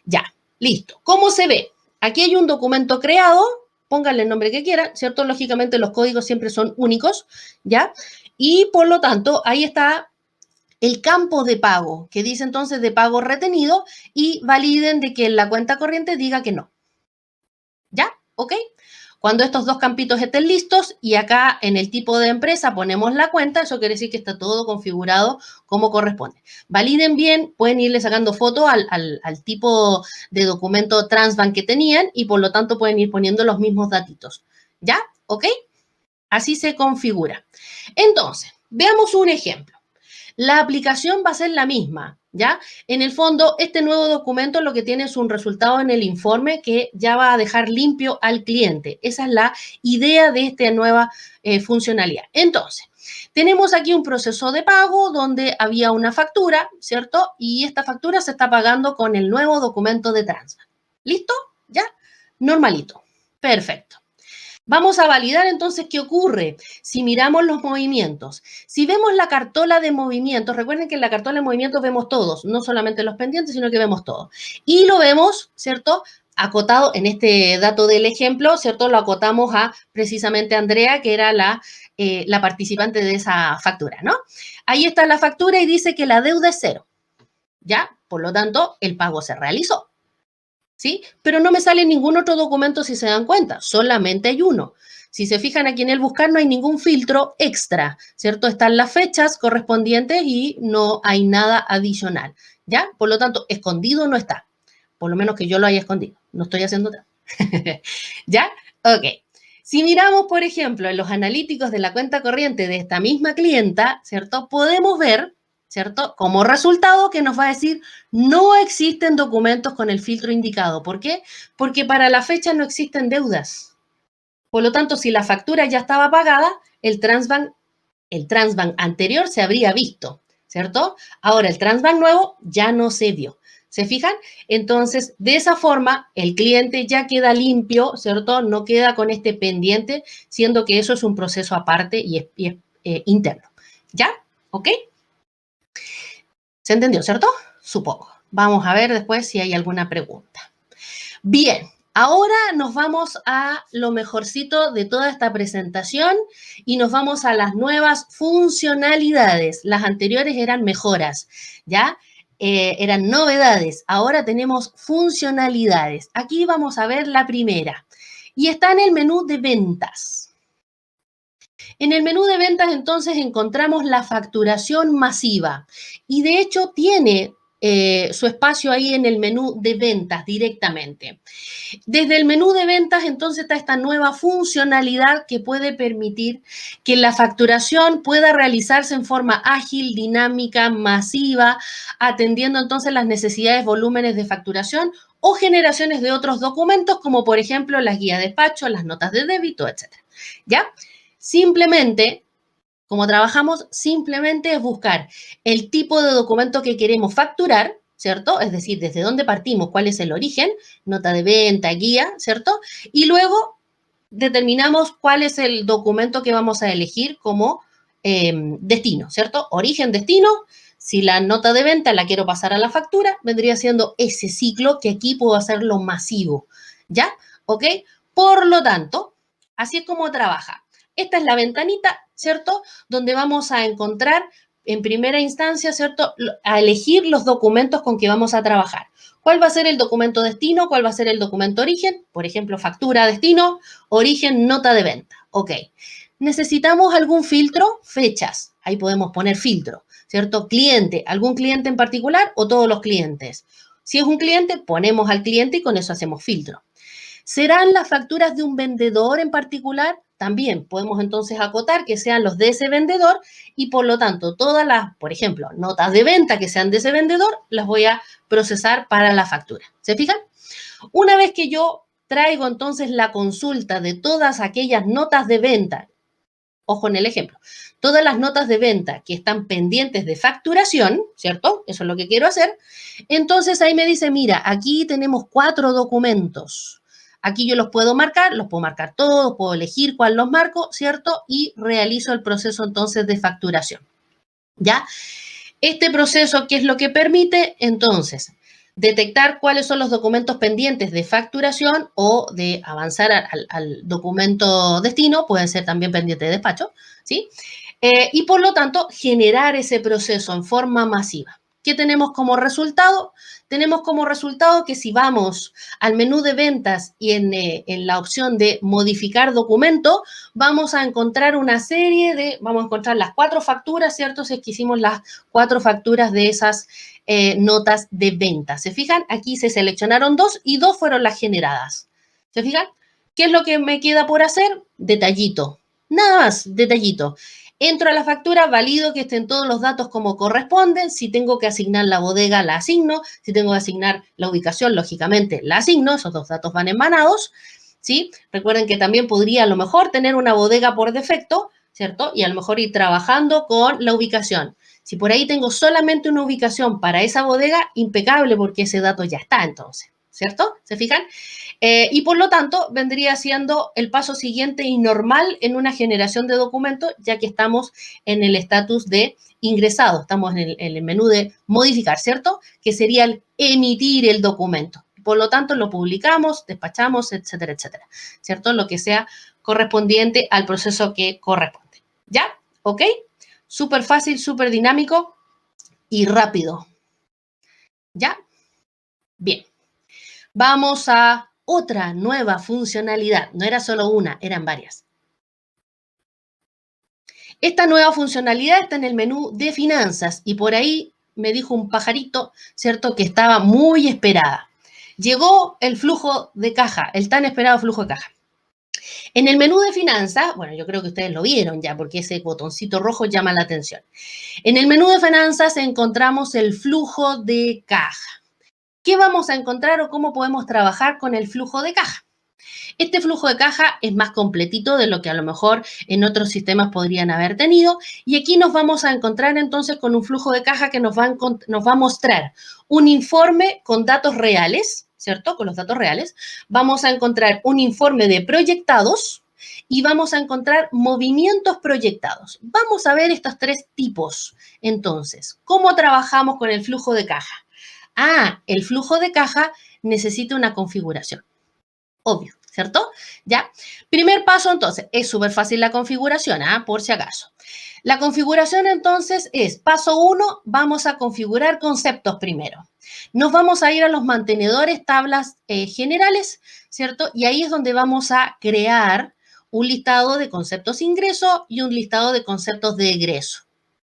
Ya, listo. ¿Cómo se ve? Aquí hay un documento creado, pónganle el nombre que quieran, ¿cierto? Lógicamente los códigos siempre son únicos, ¿ya? Y por lo tanto, ahí está el campo de pago, que dice entonces de pago retenido y validen de que la cuenta corriente diga que no. ¿Ya? ¿Ok? Cuando estos dos campitos estén listos y acá en el tipo de empresa ponemos la cuenta, eso quiere decir que está todo configurado como corresponde. Validen bien, pueden irle sacando foto al tipo de documento Transbank que tenían y por lo tanto pueden ir poniendo los mismos datitos. ¿Ya? ¿Ok? Así se configura. Entonces, veamos un ejemplo. La aplicación va a ser la misma, ¿ya? En el fondo, este nuevo documento lo que tiene es un resultado en el informe que ya va a dejar limpio al cliente. Esa es la idea de esta nueva funcionalidad. Entonces, tenemos aquí un proceso de pago donde había una factura, ¿cierto? Y esta factura se está pagando con el nuevo documento de Transbank. ¿Listo? ¿Ya? Normalito. Perfecto. Vamos a validar entonces qué ocurre si miramos los movimientos. Si vemos la cartola de movimientos, recuerden que en la cartola de movimientos vemos todos, no solamente los pendientes, sino que vemos todo. Y lo vemos, ¿cierto? Acotado en este dato del ejemplo, ¿cierto? Lo acotamos a precisamente Andrea, que era la participante de esa factura, ¿no? Ahí está la factura y dice que la deuda es 0, ¿ya? Por lo tanto, el pago se realizó. ¿Sí? Pero no me sale ningún otro documento si se dan cuenta, solamente hay uno. Si se fijan aquí en el buscar no hay ningún filtro extra, ¿cierto? Están las fechas correspondientes y no hay nada adicional, ¿ya? Por lo tanto, escondido no está, por lo menos que yo lo haya escondido, no estoy haciendo nada. ¿Ya? Ok. Si miramos, por ejemplo, en los analíticos de la cuenta corriente de esta misma clienta, ¿cierto? Podemos ver, ¿cierto? Como resultado que nos va a decir, no existen documentos con el filtro indicado. ¿Por qué? Porque para la fecha no existen deudas. Por lo tanto, si la factura ya estaba pagada, el Transbank anterior se habría visto, ¿cierto? Ahora, el Transbank nuevo ya no se vio. ¿Se fijan? Entonces, de esa forma, el cliente ya queda limpio, ¿cierto? No queda con este pendiente, siendo que eso es un proceso aparte y es interno. ¿Ya? ¿Ok? ¿Se entendió, cierto? Supongo. Vamos a ver después si hay alguna pregunta. Bien, ahora nos vamos a lo mejorcito de toda esta presentación y nos vamos a las nuevas funcionalidades. Las anteriores eran mejoras, ¿ya? Eran novedades. Ahora tenemos funcionalidades. Aquí vamos a ver la primera. Y está en el menú de ventas. En el menú de ventas entonces encontramos la facturación masiva y de hecho tiene su espacio ahí en el menú de ventas directamente. Desde el menú de ventas entonces está esta nueva funcionalidad que puede permitir que la facturación pueda realizarse en forma ágil, dinámica, masiva, atendiendo entonces las necesidades, volúmenes de facturación o generaciones de otros documentos como por ejemplo las guías de despacho, las notas de débito, etc. ¿Ya? Simplemente, como trabajamos, simplemente es buscar el tipo de documento que queremos facturar, ¿cierto? Es decir, desde dónde partimos, cuál es el origen, nota de venta, guía, ¿cierto? Y luego determinamos cuál es el documento que vamos a elegir como destino, ¿cierto? Origen, destino. Si la nota de venta la quiero pasar a la factura, vendría siendo ese ciclo que aquí puedo hacerlo masivo, ¿ya? ¿Ok? Por lo tanto, así es como trabaja. Esta es la ventanita, ¿cierto? Donde vamos a encontrar en primera instancia, ¿cierto? A elegir los documentos con que vamos a trabajar. ¿Cuál va a ser el documento destino? ¿Cuál va a ser el documento origen? Por ejemplo, factura, destino, origen, nota de venta. Ok. ¿Necesitamos algún filtro? Fechas. Ahí podemos poner filtro, ¿cierto? Cliente, ¿algún cliente en particular o todos los clientes? Si es un cliente, ponemos al cliente y con eso hacemos filtro. ¿Serán las facturas de un vendedor en particular? También podemos entonces acotar que sean los de ese vendedor y por lo tanto todas las, por ejemplo, notas de venta que sean de ese vendedor, las voy a procesar para la factura. ¿Se fijan? Una vez que yo traigo entonces la consulta de todas aquellas notas de venta, ojo en el ejemplo, todas las notas de venta que están pendientes de facturación, ¿cierto? Eso es lo que quiero hacer. Entonces ahí me dice, mira, aquí tenemos 4 documentos. Aquí yo los puedo marcar todos, puedo elegir cuál los marco, ¿cierto? Y realizo el proceso entonces de facturación. ¿Ya? Este proceso, ¿qué es lo que permite? Entonces, detectar cuáles son los documentos pendientes de facturación o de avanzar al documento destino, pueden ser también pendientes de despacho, ¿sí? Y por lo tanto, generar ese proceso en forma masiva. ¿Qué tenemos como resultado? Tenemos como resultado que si vamos al menú de ventas y en la opción de modificar documento, vamos a encontrar una serie vamos a encontrar las 4 facturas, ¿cierto? Si es que hicimos las 4 facturas de esas notas de venta. ¿Se fijan? Aquí se seleccionaron 2 y 2 fueron las generadas. ¿Se fijan? ¿Qué es lo que me queda por hacer? Detallito. Nada más, detallito. Entro a la factura, valido que estén todos los datos como corresponden. Si tengo que asignar la bodega, la asigno. Si tengo que asignar la ubicación, lógicamente la asigno. Esos 2 datos van emanados, ¿sí? Recuerden que también podría a lo mejor tener una bodega por defecto, ¿cierto? Y a lo mejor ir trabajando con la ubicación. Si por ahí tengo solamente una ubicación para esa bodega, impecable porque ese dato ya está entonces, ¿cierto? ¿Se fijan? Y por lo tanto, vendría siendo el paso siguiente y normal en una generación de documentos, ya que estamos en el estatus de ingresado, estamos en el menú de modificar, ¿cierto? Que sería el emitir el documento. Por lo tanto, lo publicamos, despachamos, etcétera, etcétera, ¿cierto? Lo que sea correspondiente al proceso que corresponde. ¿Ya? ¿Ok? Súper fácil, súper dinámico y rápido. ¿Ya? Bien. Vamos a otra nueva funcionalidad. No era solo una, eran varias. Esta nueva funcionalidad está en el menú de finanzas y por ahí me dijo un pajarito, ¿cierto?, que estaba muy esperada. Llegó el flujo de caja, el tan esperado flujo de caja. En el menú de finanzas, bueno, yo creo que ustedes lo vieron ya porque ese botoncito rojo llama la atención. En el menú de finanzas encontramos el flujo de caja. ¿Qué vamos a encontrar o cómo podemos trabajar con el flujo de caja? Este flujo de caja es más completito de lo que a lo mejor en otros sistemas podrían haber tenido y aquí nos vamos a encontrar entonces con un flujo de caja que nos va a mostrar un informe con datos reales, ¿cierto? Con los datos reales. Vamos a encontrar un informe de proyectados y vamos a encontrar movimientos proyectados. Vamos a ver estos tres tipos. Entonces, ¿cómo trabajamos con el flujo de caja? El flujo de caja necesita una configuración. Obvio, ¿cierto? ¿Ya? Primer paso, entonces, es súper fácil la configuración, por si acaso. La configuración, entonces, es, paso 1, vamos a configurar conceptos primero. Nos vamos a ir a los mantenedores, tablas generales, ¿cierto? Y ahí es donde vamos a crear un listado de conceptos ingreso y un listado de conceptos de egreso,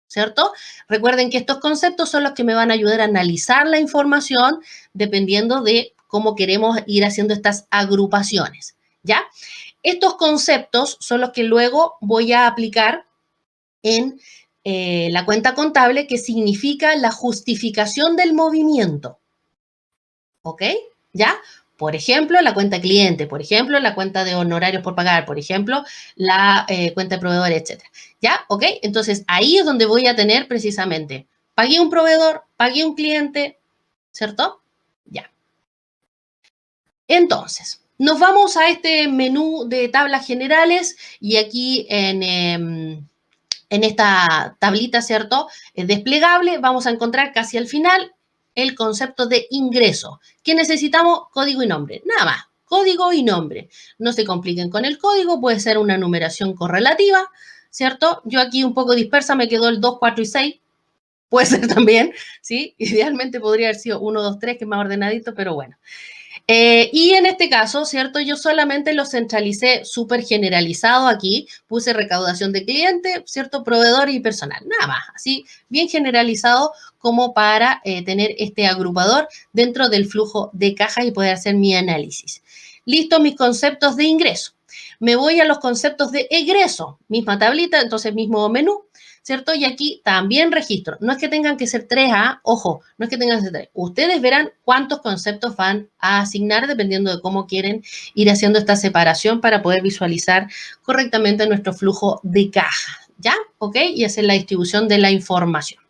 ¿cierto? Recuerden que estos conceptos son los que me van a ayudar a analizar la información dependiendo de cómo queremos ir haciendo estas agrupaciones, ¿ya? Estos conceptos son los que luego voy a aplicar en la cuenta contable, que significa la justificación del movimiento, ¿ok? ¿Ya? Por ejemplo, la cuenta cliente, por ejemplo, la cuenta de honorarios por pagar, por ejemplo, la cuenta de proveedores, etcétera. ¿Ya? ¿Ok? Entonces, ahí es donde voy a tener precisamente, pagué un proveedor, pagué un cliente, ¿cierto? Ya. Entonces, nos vamos a este menú de tablas generales y aquí en esta tablita, ¿cierto? Desplegable, vamos a encontrar casi al final el concepto de ingreso. ¿Qué necesitamos? Código y nombre. Nada más. Código y nombre. No se compliquen con el código, puede ser una numeración correlativa, ¿cierto? Yo aquí un poco dispersa, me quedó el 2, 4 y 6. Puede ser también, ¿sí? Idealmente podría haber sido 1, 2, 3, que es más ordenadito, pero bueno. Y en este caso, ¿cierto? Yo solamente lo centralicé súper generalizado aquí, puse recaudación de cliente, ¿cierto? Proveedor y personal, nada más, así bien generalizado como para tener este agrupador dentro del flujo de caja y poder hacer mi análisis. Listo, mis conceptos de ingreso. Me voy a los conceptos de egreso, misma tablita, entonces mismo menú, ¿cierto? Y aquí también registro. No es que tengan que ser 3, ojo, no es que tengan que ser 3. Ustedes verán cuántos conceptos van a asignar dependiendo de cómo quieren ir haciendo esta separación para poder visualizar correctamente nuestro flujo de caja, ¿ya? ¿Ok? Y hacer la distribución de la información.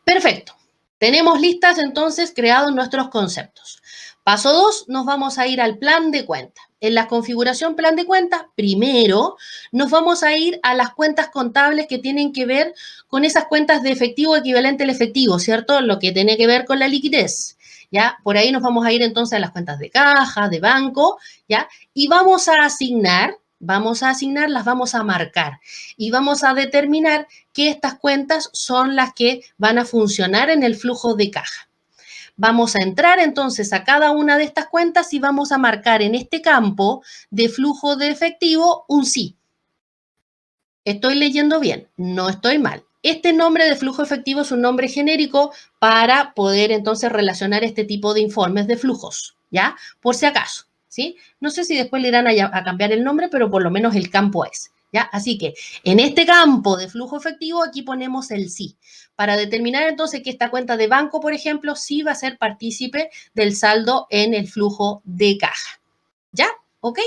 Perfecto. Tenemos listas entonces creados nuestros conceptos. Paso 2, nos vamos a ir al plan de cuenta. En la configuración plan de cuenta, primero nos vamos a ir a las cuentas contables que tienen que ver con esas cuentas de efectivo equivalente al efectivo, ¿cierto? Lo que tiene que ver con la liquidez, ¿ya? Por ahí nos vamos a ir entonces a las cuentas de caja, de banco, ¿ya? Y vamos a asignar, las vamos a marcar y vamos a determinar que estas cuentas son las que van a funcionar en el flujo de caja. Vamos a entrar entonces a cada una de estas cuentas y vamos a marcar en este campo de flujo de efectivo un sí. Estoy leyendo bien, no estoy mal. Este nombre de flujo efectivo es un nombre genérico para poder entonces relacionar este tipo de informes de flujos, ¿ya? Por si acaso, ¿sí? No sé si después le irán a cambiar el nombre, pero por lo menos el campo es, ¿ya? Así que en este campo de flujo efectivo aquí ponemos el sí, para determinar entonces que esta cuenta de banco, por ejemplo, sí va a ser partícipe del saldo en el flujo de caja, ¿ya? ¿Ok?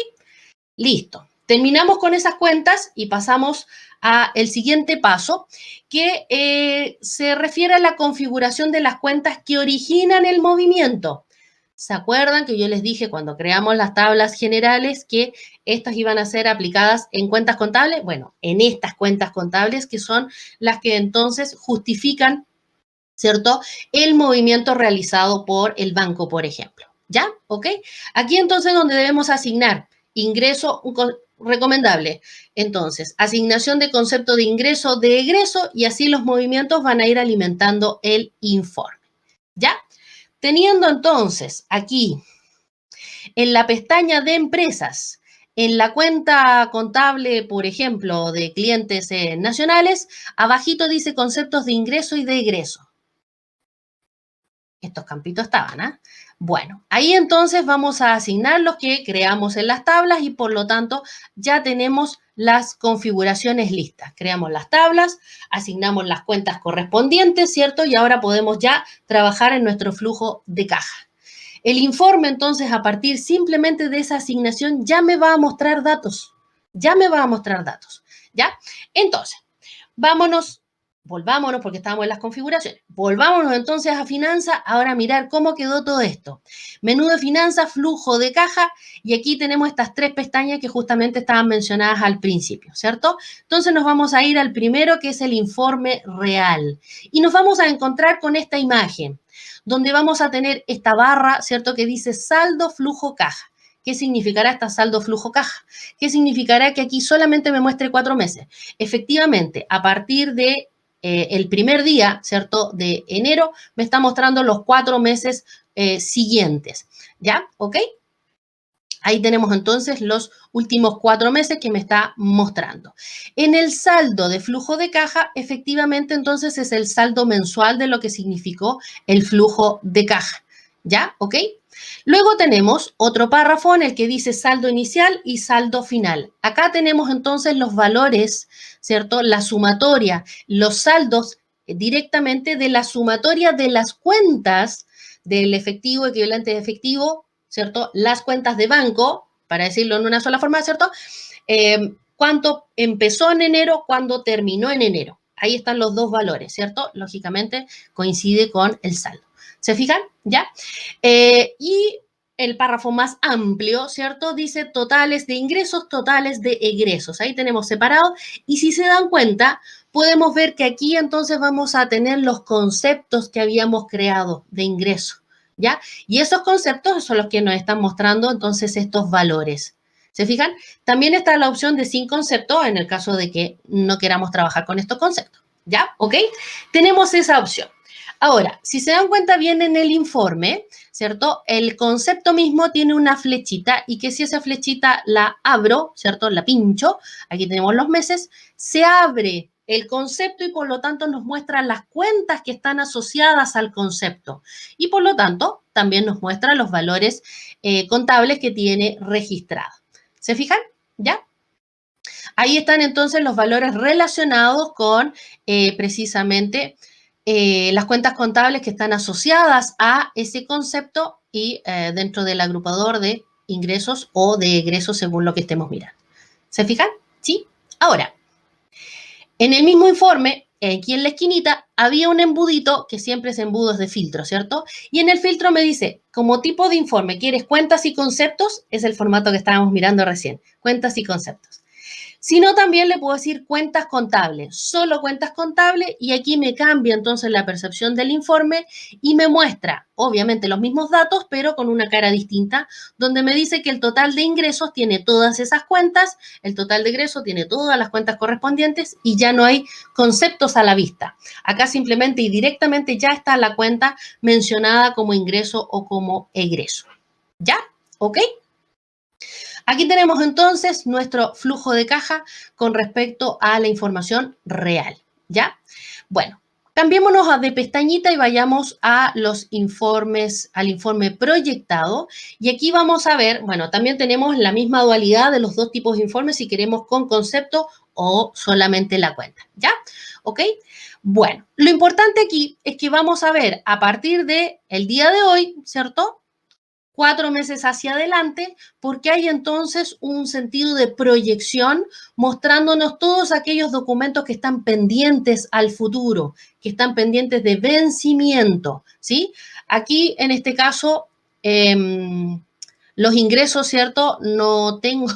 Listo. Terminamos con esas cuentas y pasamos al siguiente paso, que se refiere a la configuración de las cuentas que originan el movimiento. ¿Se acuerdan que yo les dije cuando creamos las tablas generales que estas iban a ser aplicadas en cuentas contables? Bueno, en estas cuentas contables que son las que entonces justifican, ¿cierto?, el movimiento realizado por el banco, por ejemplo. ¿Ya? ¿Ok? Aquí entonces donde debemos asignar ingreso recomendable. Entonces, asignación de concepto de ingreso, de egreso, y así los movimientos van a ir alimentando el informe. ¿Ya? Teniendo entonces aquí en la pestaña de empresas, en la cuenta contable, por ejemplo, de clientes nacionales, abajito dice conceptos de ingreso y de egreso. Estos campitos estaban, ¿ah? Bueno, ahí entonces vamos a asignar los que creamos en las tablas y por lo tanto ya tenemos las configuraciones listas. Creamos las tablas, asignamos las cuentas correspondientes, ¿cierto? Y ahora podemos ya trabajar en nuestro flujo de caja. El informe, entonces, a partir simplemente de esa asignación, ya me va a mostrar datos. Ya me va a mostrar datos. ¿Ya? Entonces, volvámonos porque estábamos en las configuraciones. Volvámonos entonces a finanzas, ahora a mirar cómo quedó todo esto. Menú de finanzas, flujo de caja, y aquí tenemos estas tres pestañas que justamente estaban mencionadas al principio, ¿cierto? Entonces nos vamos a ir al primero, que es el informe real. Y nos vamos a encontrar con esta imagen, donde vamos a tener esta barra, ¿cierto?, que dice saldo, flujo, caja. ¿Qué significará esta saldo, flujo, caja? ¿Qué significará que aquí solamente me muestre 4 meses? Efectivamente, a partir de el primer día, ¿cierto?, de enero, me está mostrando los 4 meses siguientes. ¿Ya? ¿Ok? Ahí tenemos entonces los últimos 4 meses que me está mostrando. En el saldo de flujo de caja, efectivamente, entonces es el saldo mensual de lo que significó el flujo de caja. ¿Ya? ¿Ok? Luego tenemos otro párrafo en el que dice saldo inicial y saldo final. Acá tenemos entonces los valores, ¿cierto? La sumatoria, los saldos directamente de la sumatoria de las cuentas del efectivo, equivalente de efectivo, ¿cierto? Las cuentas de banco, para decirlo en una sola forma, ¿cierto? Cuánto empezó en enero, cuándo terminó en enero. Ahí están los dos valores, ¿cierto? Lógicamente coincide con el saldo. ¿Se fijan? ¿Ya? Y el párrafo más amplio, ¿cierto? Dice totales de ingresos, totales de egresos. Ahí tenemos separado. Y si se dan cuenta, podemos ver que aquí entonces vamos a tener los conceptos que habíamos creado de ingreso, ¿ya? Y esos conceptos son los que nos están mostrando entonces estos valores. ¿Se fijan? También está la opción de sin concepto en el caso de que no queramos trabajar con estos conceptos, ¿ya? ¿Ok? Tenemos esa opción. Ahora, si se dan cuenta bien en el informe, ¿cierto? El concepto mismo tiene una flechita y que si esa flechita la abro, ¿cierto? La pincho, aquí tenemos los meses, se abre el concepto y por lo tanto nos muestra las cuentas que están asociadas al concepto. Y por lo tanto, también nos muestra los valores contables que tiene registrado. ¿Se fijan? ¿Ya? Ahí están entonces los valores relacionados con precisamente las cuentas contables que están asociadas a ese concepto y dentro del agrupador de ingresos o de egresos según lo que estemos mirando. ¿Se fijan? ¿Sí? Ahora, en el mismo informe, aquí en la esquinita, había un embudito, que siempre es embudos de filtro, ¿cierto? Y en el filtro me dice, como tipo de informe, ¿quieres cuentas y conceptos? Es el formato que estábamos mirando recién, cuentas y conceptos. Si no, también le puedo decir cuentas contables, solo cuentas contables, y aquí me cambia entonces la percepción del informe y me muestra, obviamente, los mismos datos, pero con una cara distinta, donde me dice que el total de ingresos tiene todas esas cuentas, el total de egresos tiene todas las cuentas correspondientes y ya no hay conceptos a la vista. Acá simplemente y directamente ya está la cuenta mencionada como ingreso o como egreso. ¿Ya? ¿Ok? Aquí tenemos entonces nuestro flujo de caja con respecto a la información real, ¿ya? Bueno, cambiémonos de pestañita y vayamos a los informes, al informe proyectado. Y aquí vamos a ver, bueno, también tenemos la misma dualidad de los dos tipos de informes si queremos con concepto o solamente la cuenta, ¿ya? ¿Ok? Bueno, lo importante aquí es que vamos a ver a partir del día de hoy, ¿cierto? 4 meses hacia adelante, porque hay entonces un sentido de proyección mostrándonos todos aquellos documentos que están pendientes al futuro, que están pendientes de vencimiento, ¿sí? Aquí, en este caso, los ingresos, ¿cierto? No tengo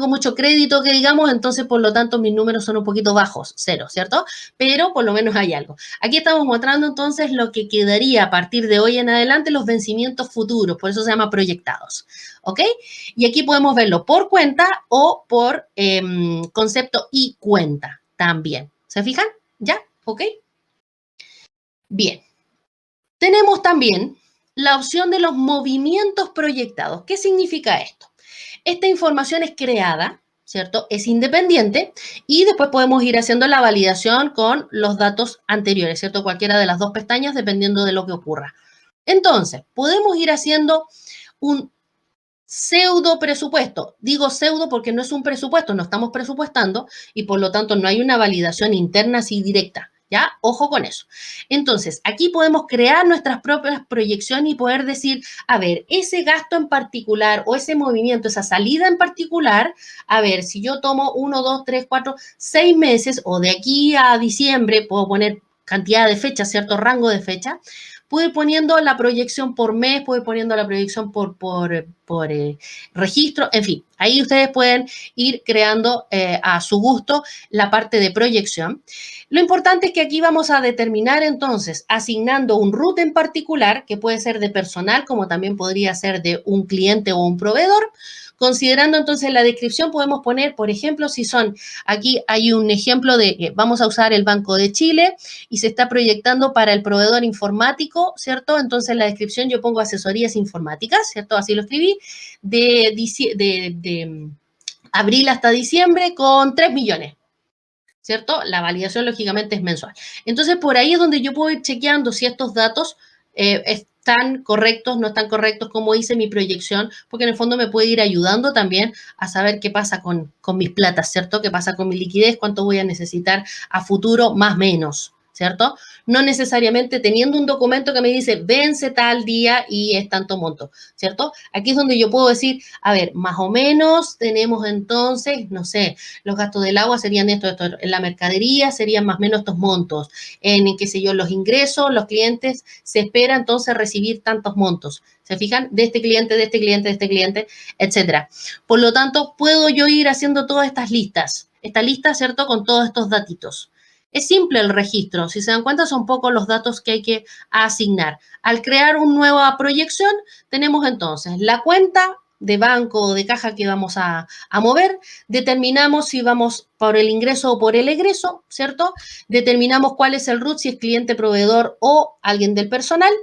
mucho crédito que digamos, entonces por lo tanto mis números son un poquito bajos, cero, ¿cierto? Pero por lo menos hay algo. Aquí estamos mostrando entonces lo que quedaría a partir de hoy en adelante, los vencimientos futuros, por eso se llama proyectados, ¿ok? Y aquí podemos verlo por cuenta o por concepto y cuenta también. ¿Se fijan? ¿Ya? ¿Ok? Bien. Tenemos también la opción de los movimientos proyectados. ¿Qué significa esto? Esta información es creada, ¿cierto? Es independiente y después podemos ir haciendo la validación con los datos anteriores, ¿cierto? Cualquiera de las dos pestañas dependiendo de lo que ocurra. Entonces, podemos ir haciendo un pseudo presupuesto. Digo pseudo porque no es un presupuesto, no estamos presupuestando y por lo tanto no hay una validación interna así directa. ¿Ya? Ojo con eso. Entonces, aquí podemos crear nuestras propias proyecciones y poder decir, a ver, ese gasto en particular o ese movimiento, esa salida en particular, a ver, si yo tomo 1, 2, 3, 4, 6 meses o de aquí a diciembre, puedo poner cantidad de fechas, cierto rango de fecha, puedo ir poniendo la proyección por mes, puedo ir poniendo la proyección por registro, en fin, ahí ustedes pueden ir creando a su gusto la parte de proyección. Lo importante es que aquí vamos a determinar entonces, asignando un root en particular, que puede ser de personal, como también podría ser de un cliente o un proveedor. Considerando entonces la descripción, podemos poner, por ejemplo, si son, aquí hay un ejemplo de que vamos a usar el Banco de Chile y se está proyectando para el proveedor informático, ¿cierto? Entonces en la descripción yo pongo asesorías informáticas, ¿cierto? Así lo escribí, de abril hasta diciembre con 3 millones. ¿Cierto? La validación, lógicamente, es mensual. Entonces, por ahí es donde yo puedo ir chequeando si estos datos están correctos, no están correctos, cómo hice mi proyección, porque en el fondo me puede ir ayudando también a saber qué pasa con mis platas, ¿cierto? ¿Qué pasa con mi liquidez? ¿Cuánto voy a necesitar a futuro? Más o menos, ¿cierto? No necesariamente teniendo un documento que me dice vence tal día y es tanto monto, ¿cierto? Aquí es donde yo puedo decir, a ver, más o menos tenemos entonces, no sé, los gastos del agua serían esto, en la mercadería serían más o menos estos montos, en qué sé yo, los ingresos, los clientes, se espera entonces recibir tantos montos, ¿se fijan? De este cliente, de este cliente, de este cliente, etcétera. Por lo tanto, puedo yo ir haciendo todas estas listas, esta lista, ¿cierto? Con todos estos datitos. Es simple el registro, si se dan cuenta son pocos los datos que hay que asignar. Al crear una nueva proyección, tenemos entonces la cuenta de banco o de caja que vamos a mover, determinamos si vamos por el ingreso o por el egreso, ¿cierto? Determinamos cuál es el root, si es cliente, proveedor o alguien del personal.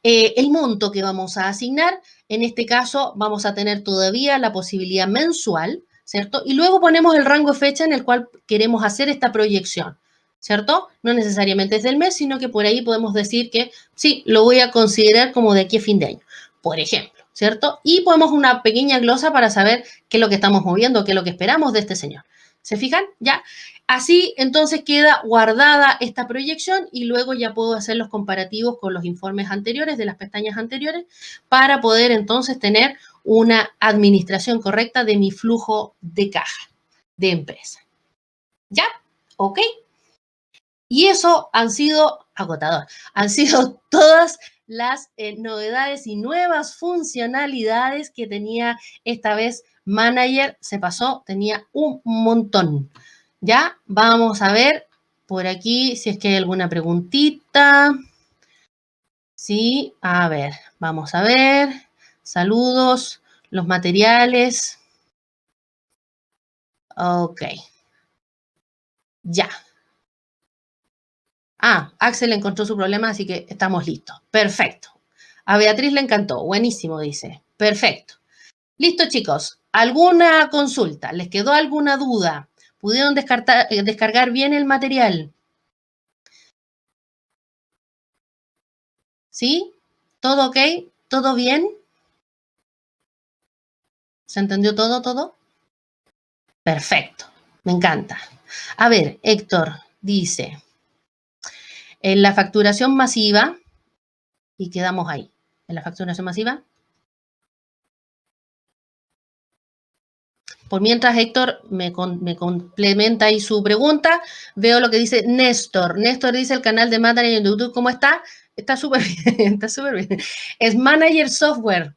El monto que vamos a asignar, en este caso vamos a tener todavía la posibilidad mensual, ¿cierto? Y luego ponemos el rango de fecha en el cual queremos hacer esta proyección, ¿cierto? No necesariamente es del mes, sino que por ahí podemos decir que sí, lo voy a considerar como de aquí a fin de año, por ejemplo, ¿cierto? Y ponemos una pequeña glosa para saber qué es lo que estamos moviendo, qué es lo que esperamos de este señor. ¿Se fijan? Ya. Así entonces queda guardada esta proyección y luego ya puedo hacer los comparativos con los informes anteriores de las pestañas anteriores para poder entonces tener una administración correcta de mi flujo de caja de empresa. ¿Ya? ¿Ok? Y eso han sido agotador. Han sido todas las novedades y nuevas funcionalidades que tenía esta vez Manager. Se pasó, tenía un montón. Ya, vamos a ver por aquí si es que hay alguna preguntita. Sí, a ver, vamos a ver. Saludos, los materiales. Ok, ya. Ah, Axel encontró su problema, así que estamos listos. Perfecto. A Beatriz le encantó. Buenísimo, dice. Perfecto. Listo, chicos. ¿Alguna consulta? ¿Les quedó alguna duda? ¿Pudieron descargar bien el material? ¿Sí? ¿Todo ok? ¿Todo bien? ¿Se entendió todo, todo? Perfecto. Me encanta. A ver, Héctor dice, en la facturación masiva, y quedamos ahí. En la facturación masiva, Por mientras Héctor me complementa ahí su pregunta, veo lo que dice Néstor. Néstor dice el canal de Manager en YouTube, ¿cómo está? Está súper bien, está súper bien. Es Manager Software.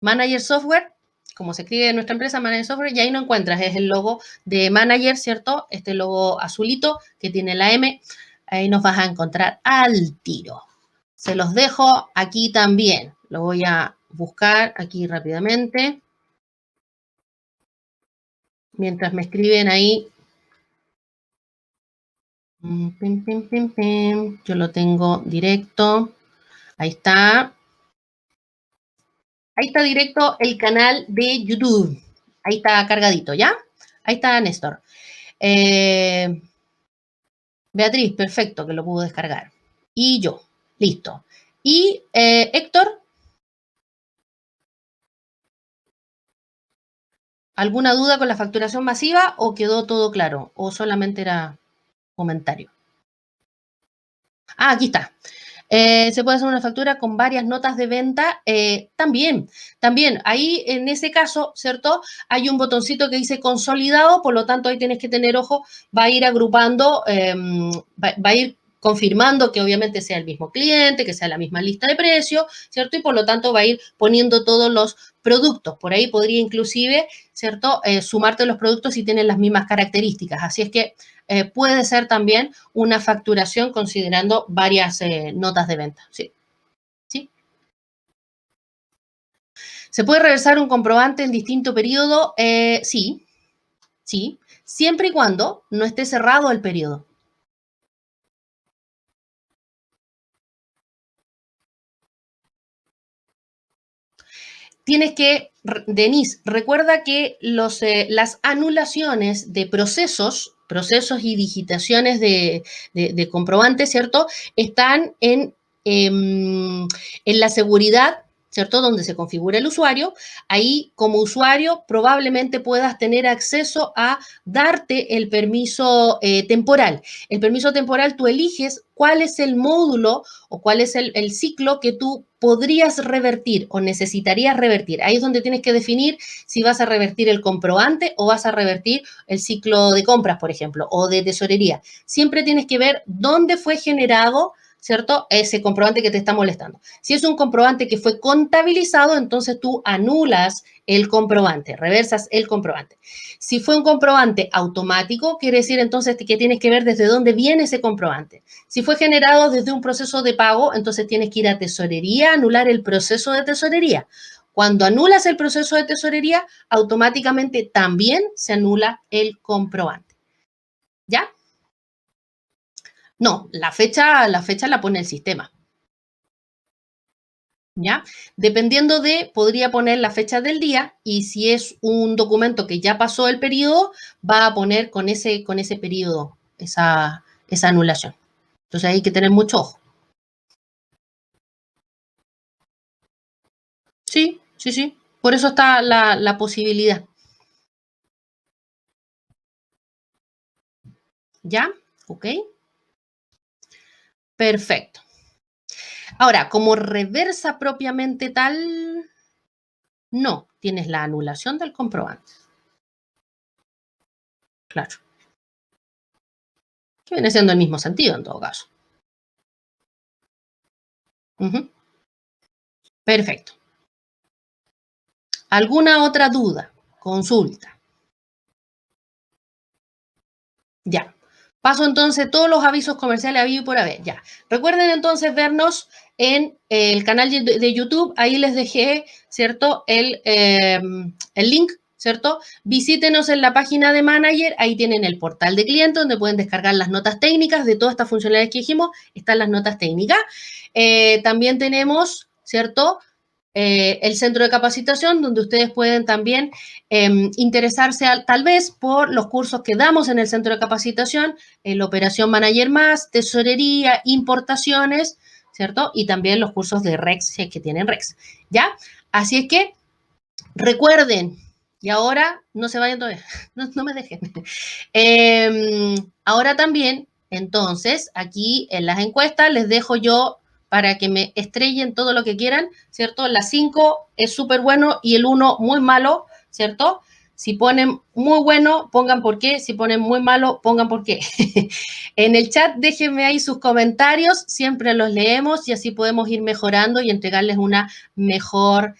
Manager Software, como se escribe en nuestra empresa, Manager Software, y ahí no encuentras, es el logo de Manager, ¿cierto? Este logo azulito que tiene la M, ahí nos vas a encontrar al tiro. Se los dejo aquí también. Lo voy a buscar aquí rápidamente. Mientras me escriben ahí. Pim, pim, pim, pim. Yo lo tengo directo. Ahí está. Ahí está directo el canal de YouTube. Ahí está cargadito, ¿ya? Ahí está Néstor. Beatriz, perfecto, que lo pudo descargar. Y yo, listo. Y Héctor, ¿alguna duda con la facturación masiva o quedó todo claro? ¿O solamente era comentario? Ah, aquí está. Se puede hacer una factura con varias notas de venta. También, ahí en ese caso, ¿cierto? Hay un botoncito que dice consolidado, por lo tanto ahí tienes que tener ojo, va a ir agrupando, va a ir confirmando que obviamente sea el mismo cliente, que sea la misma lista de precios, ¿cierto? Y por lo tanto va a ir poniendo todos los productos. Por ahí podría inclusive, ¿cierto? Sumarte los productos si tienen las mismas características. Así es que puede ser también una facturación considerando varias notas de venta. Sí. ¿Sí? ¿Se puede reversar un comprobante en distinto periodo? Sí, sí, siempre y cuando no esté cerrado el periodo. Tienes que, Denise, recuerda que las anulaciones de procesos y digitaciones de comprobantes, ¿cierto? Están en la seguridad, ¿cierto? Donde se configura el usuario. Ahí, como usuario, probablemente puedas tener acceso a darte el permiso temporal. El permiso temporal, tú eliges cuál es el módulo o cuál es el ciclo que tú podrías revertir o necesitarías revertir. Ahí es donde tienes que definir si vas a revertir el comprobante o vas a revertir el ciclo de compras, por ejemplo, o de tesorería. Siempre tienes que ver dónde fue generado, ¿cierto? Ese comprobante que te está molestando. Si es un comprobante que fue contabilizado, entonces tú anulas el comprobante, reversas el comprobante. Si fue un comprobante automático, quiere decir entonces que tienes que ver desde dónde viene ese comprobante. Si fue generado desde un proceso de pago, entonces tienes que ir a tesorería, anular el proceso de tesorería. Cuando anulas el proceso de tesorería, automáticamente también se anula el comprobante. ¿Ya? No, la fecha la pone el sistema. ¿Ya? Dependiendo podría poner la fecha del día y si es un documento que ya pasó el periodo, va a poner con ese periodo esa anulación. Entonces hay que tener mucho ojo. Sí, sí, sí. Por eso está la posibilidad. ¿Ya? ¿Ok? Perfecto. Ahora, como reversa propiamente tal, no, tienes la anulación del comprobante. Claro. Que viene siendo el mismo sentido en todo caso. Perfecto. ¿Alguna otra duda? Consulta. Ya. Paso entonces todos los avisos comerciales habidos y por haber. Ya. Recuerden entonces vernos en el canal de YouTube. Ahí les dejé, ¿cierto? El link, ¿cierto? Visítenos en la página de Manager. Ahí tienen el portal de cliente donde pueden descargar las notas técnicas de todas estas funcionalidades que dijimos. Están las notas técnicas. También tenemos, ¿cierto? El centro de capacitación, donde ustedes pueden también interesarse tal vez por los cursos que damos en el centro de capacitación, la Operación Manager Más, Tesorería, Importaciones, ¿cierto? Y también los cursos de REX, si es que tienen REX, ¿ya? Así es que recuerden, y ahora no se vayan todavía, no me dejen. Ahora también, entonces, aquí en las encuestas les dejo yo para que me estrellen todo lo que quieran, ¿cierto? La 5 es súper bueno y el 1 muy malo, ¿cierto? Si ponen muy bueno, pongan por qué. Si ponen muy malo, pongan por qué. En el chat déjenme ahí sus comentarios, siempre los leemos y así podemos ir mejorando y entregarles una mejor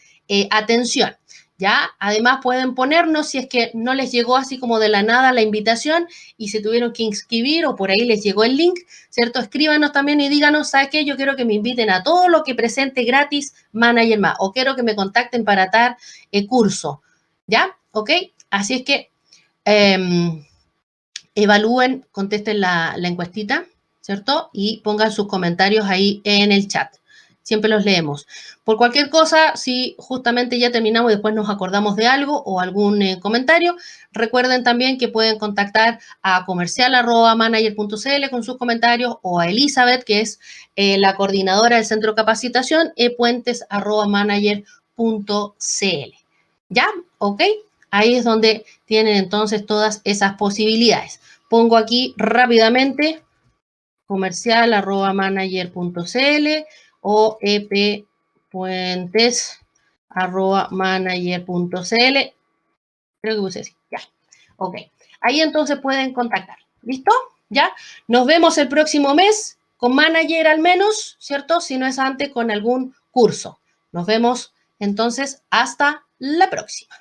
atención. ¿Ya? Además pueden ponernos si es que no les llegó así como de la nada la invitación y se tuvieron que inscribir o por ahí les llegó el link, ¿cierto? Escríbanos también y díganos, ¿sabes qué? Yo quiero que me inviten a todo lo que presente gratis Manager Más o quiero que me contacten para tal curso, ¿ya? ¿Ok? Así es que evalúen, contesten la encuestita, ¿cierto? Y pongan sus comentarios ahí en el chat. Siempre los leemos. Por cualquier cosa, si justamente ya terminamos y después nos acordamos de algo o algún comentario, recuerden también que pueden contactar a comercial@manager.cl con sus comentarios o a Elizabeth, que es la coordinadora del centro de capacitación, epuentes@manager.cl. ¿Ya? ¿Ok? Ahí es donde tienen entonces todas esas posibilidades. Pongo aquí rápidamente comercial@manager.cl o eppuentes@manager.cl. Creo que puse así. Ya. Ok. Ahí entonces pueden contactar. ¿Listo? ¿Ya? Nos vemos el próximo mes con Manager al menos, ¿cierto? Si no es antes, con algún curso. Nos vemos entonces hasta la próxima.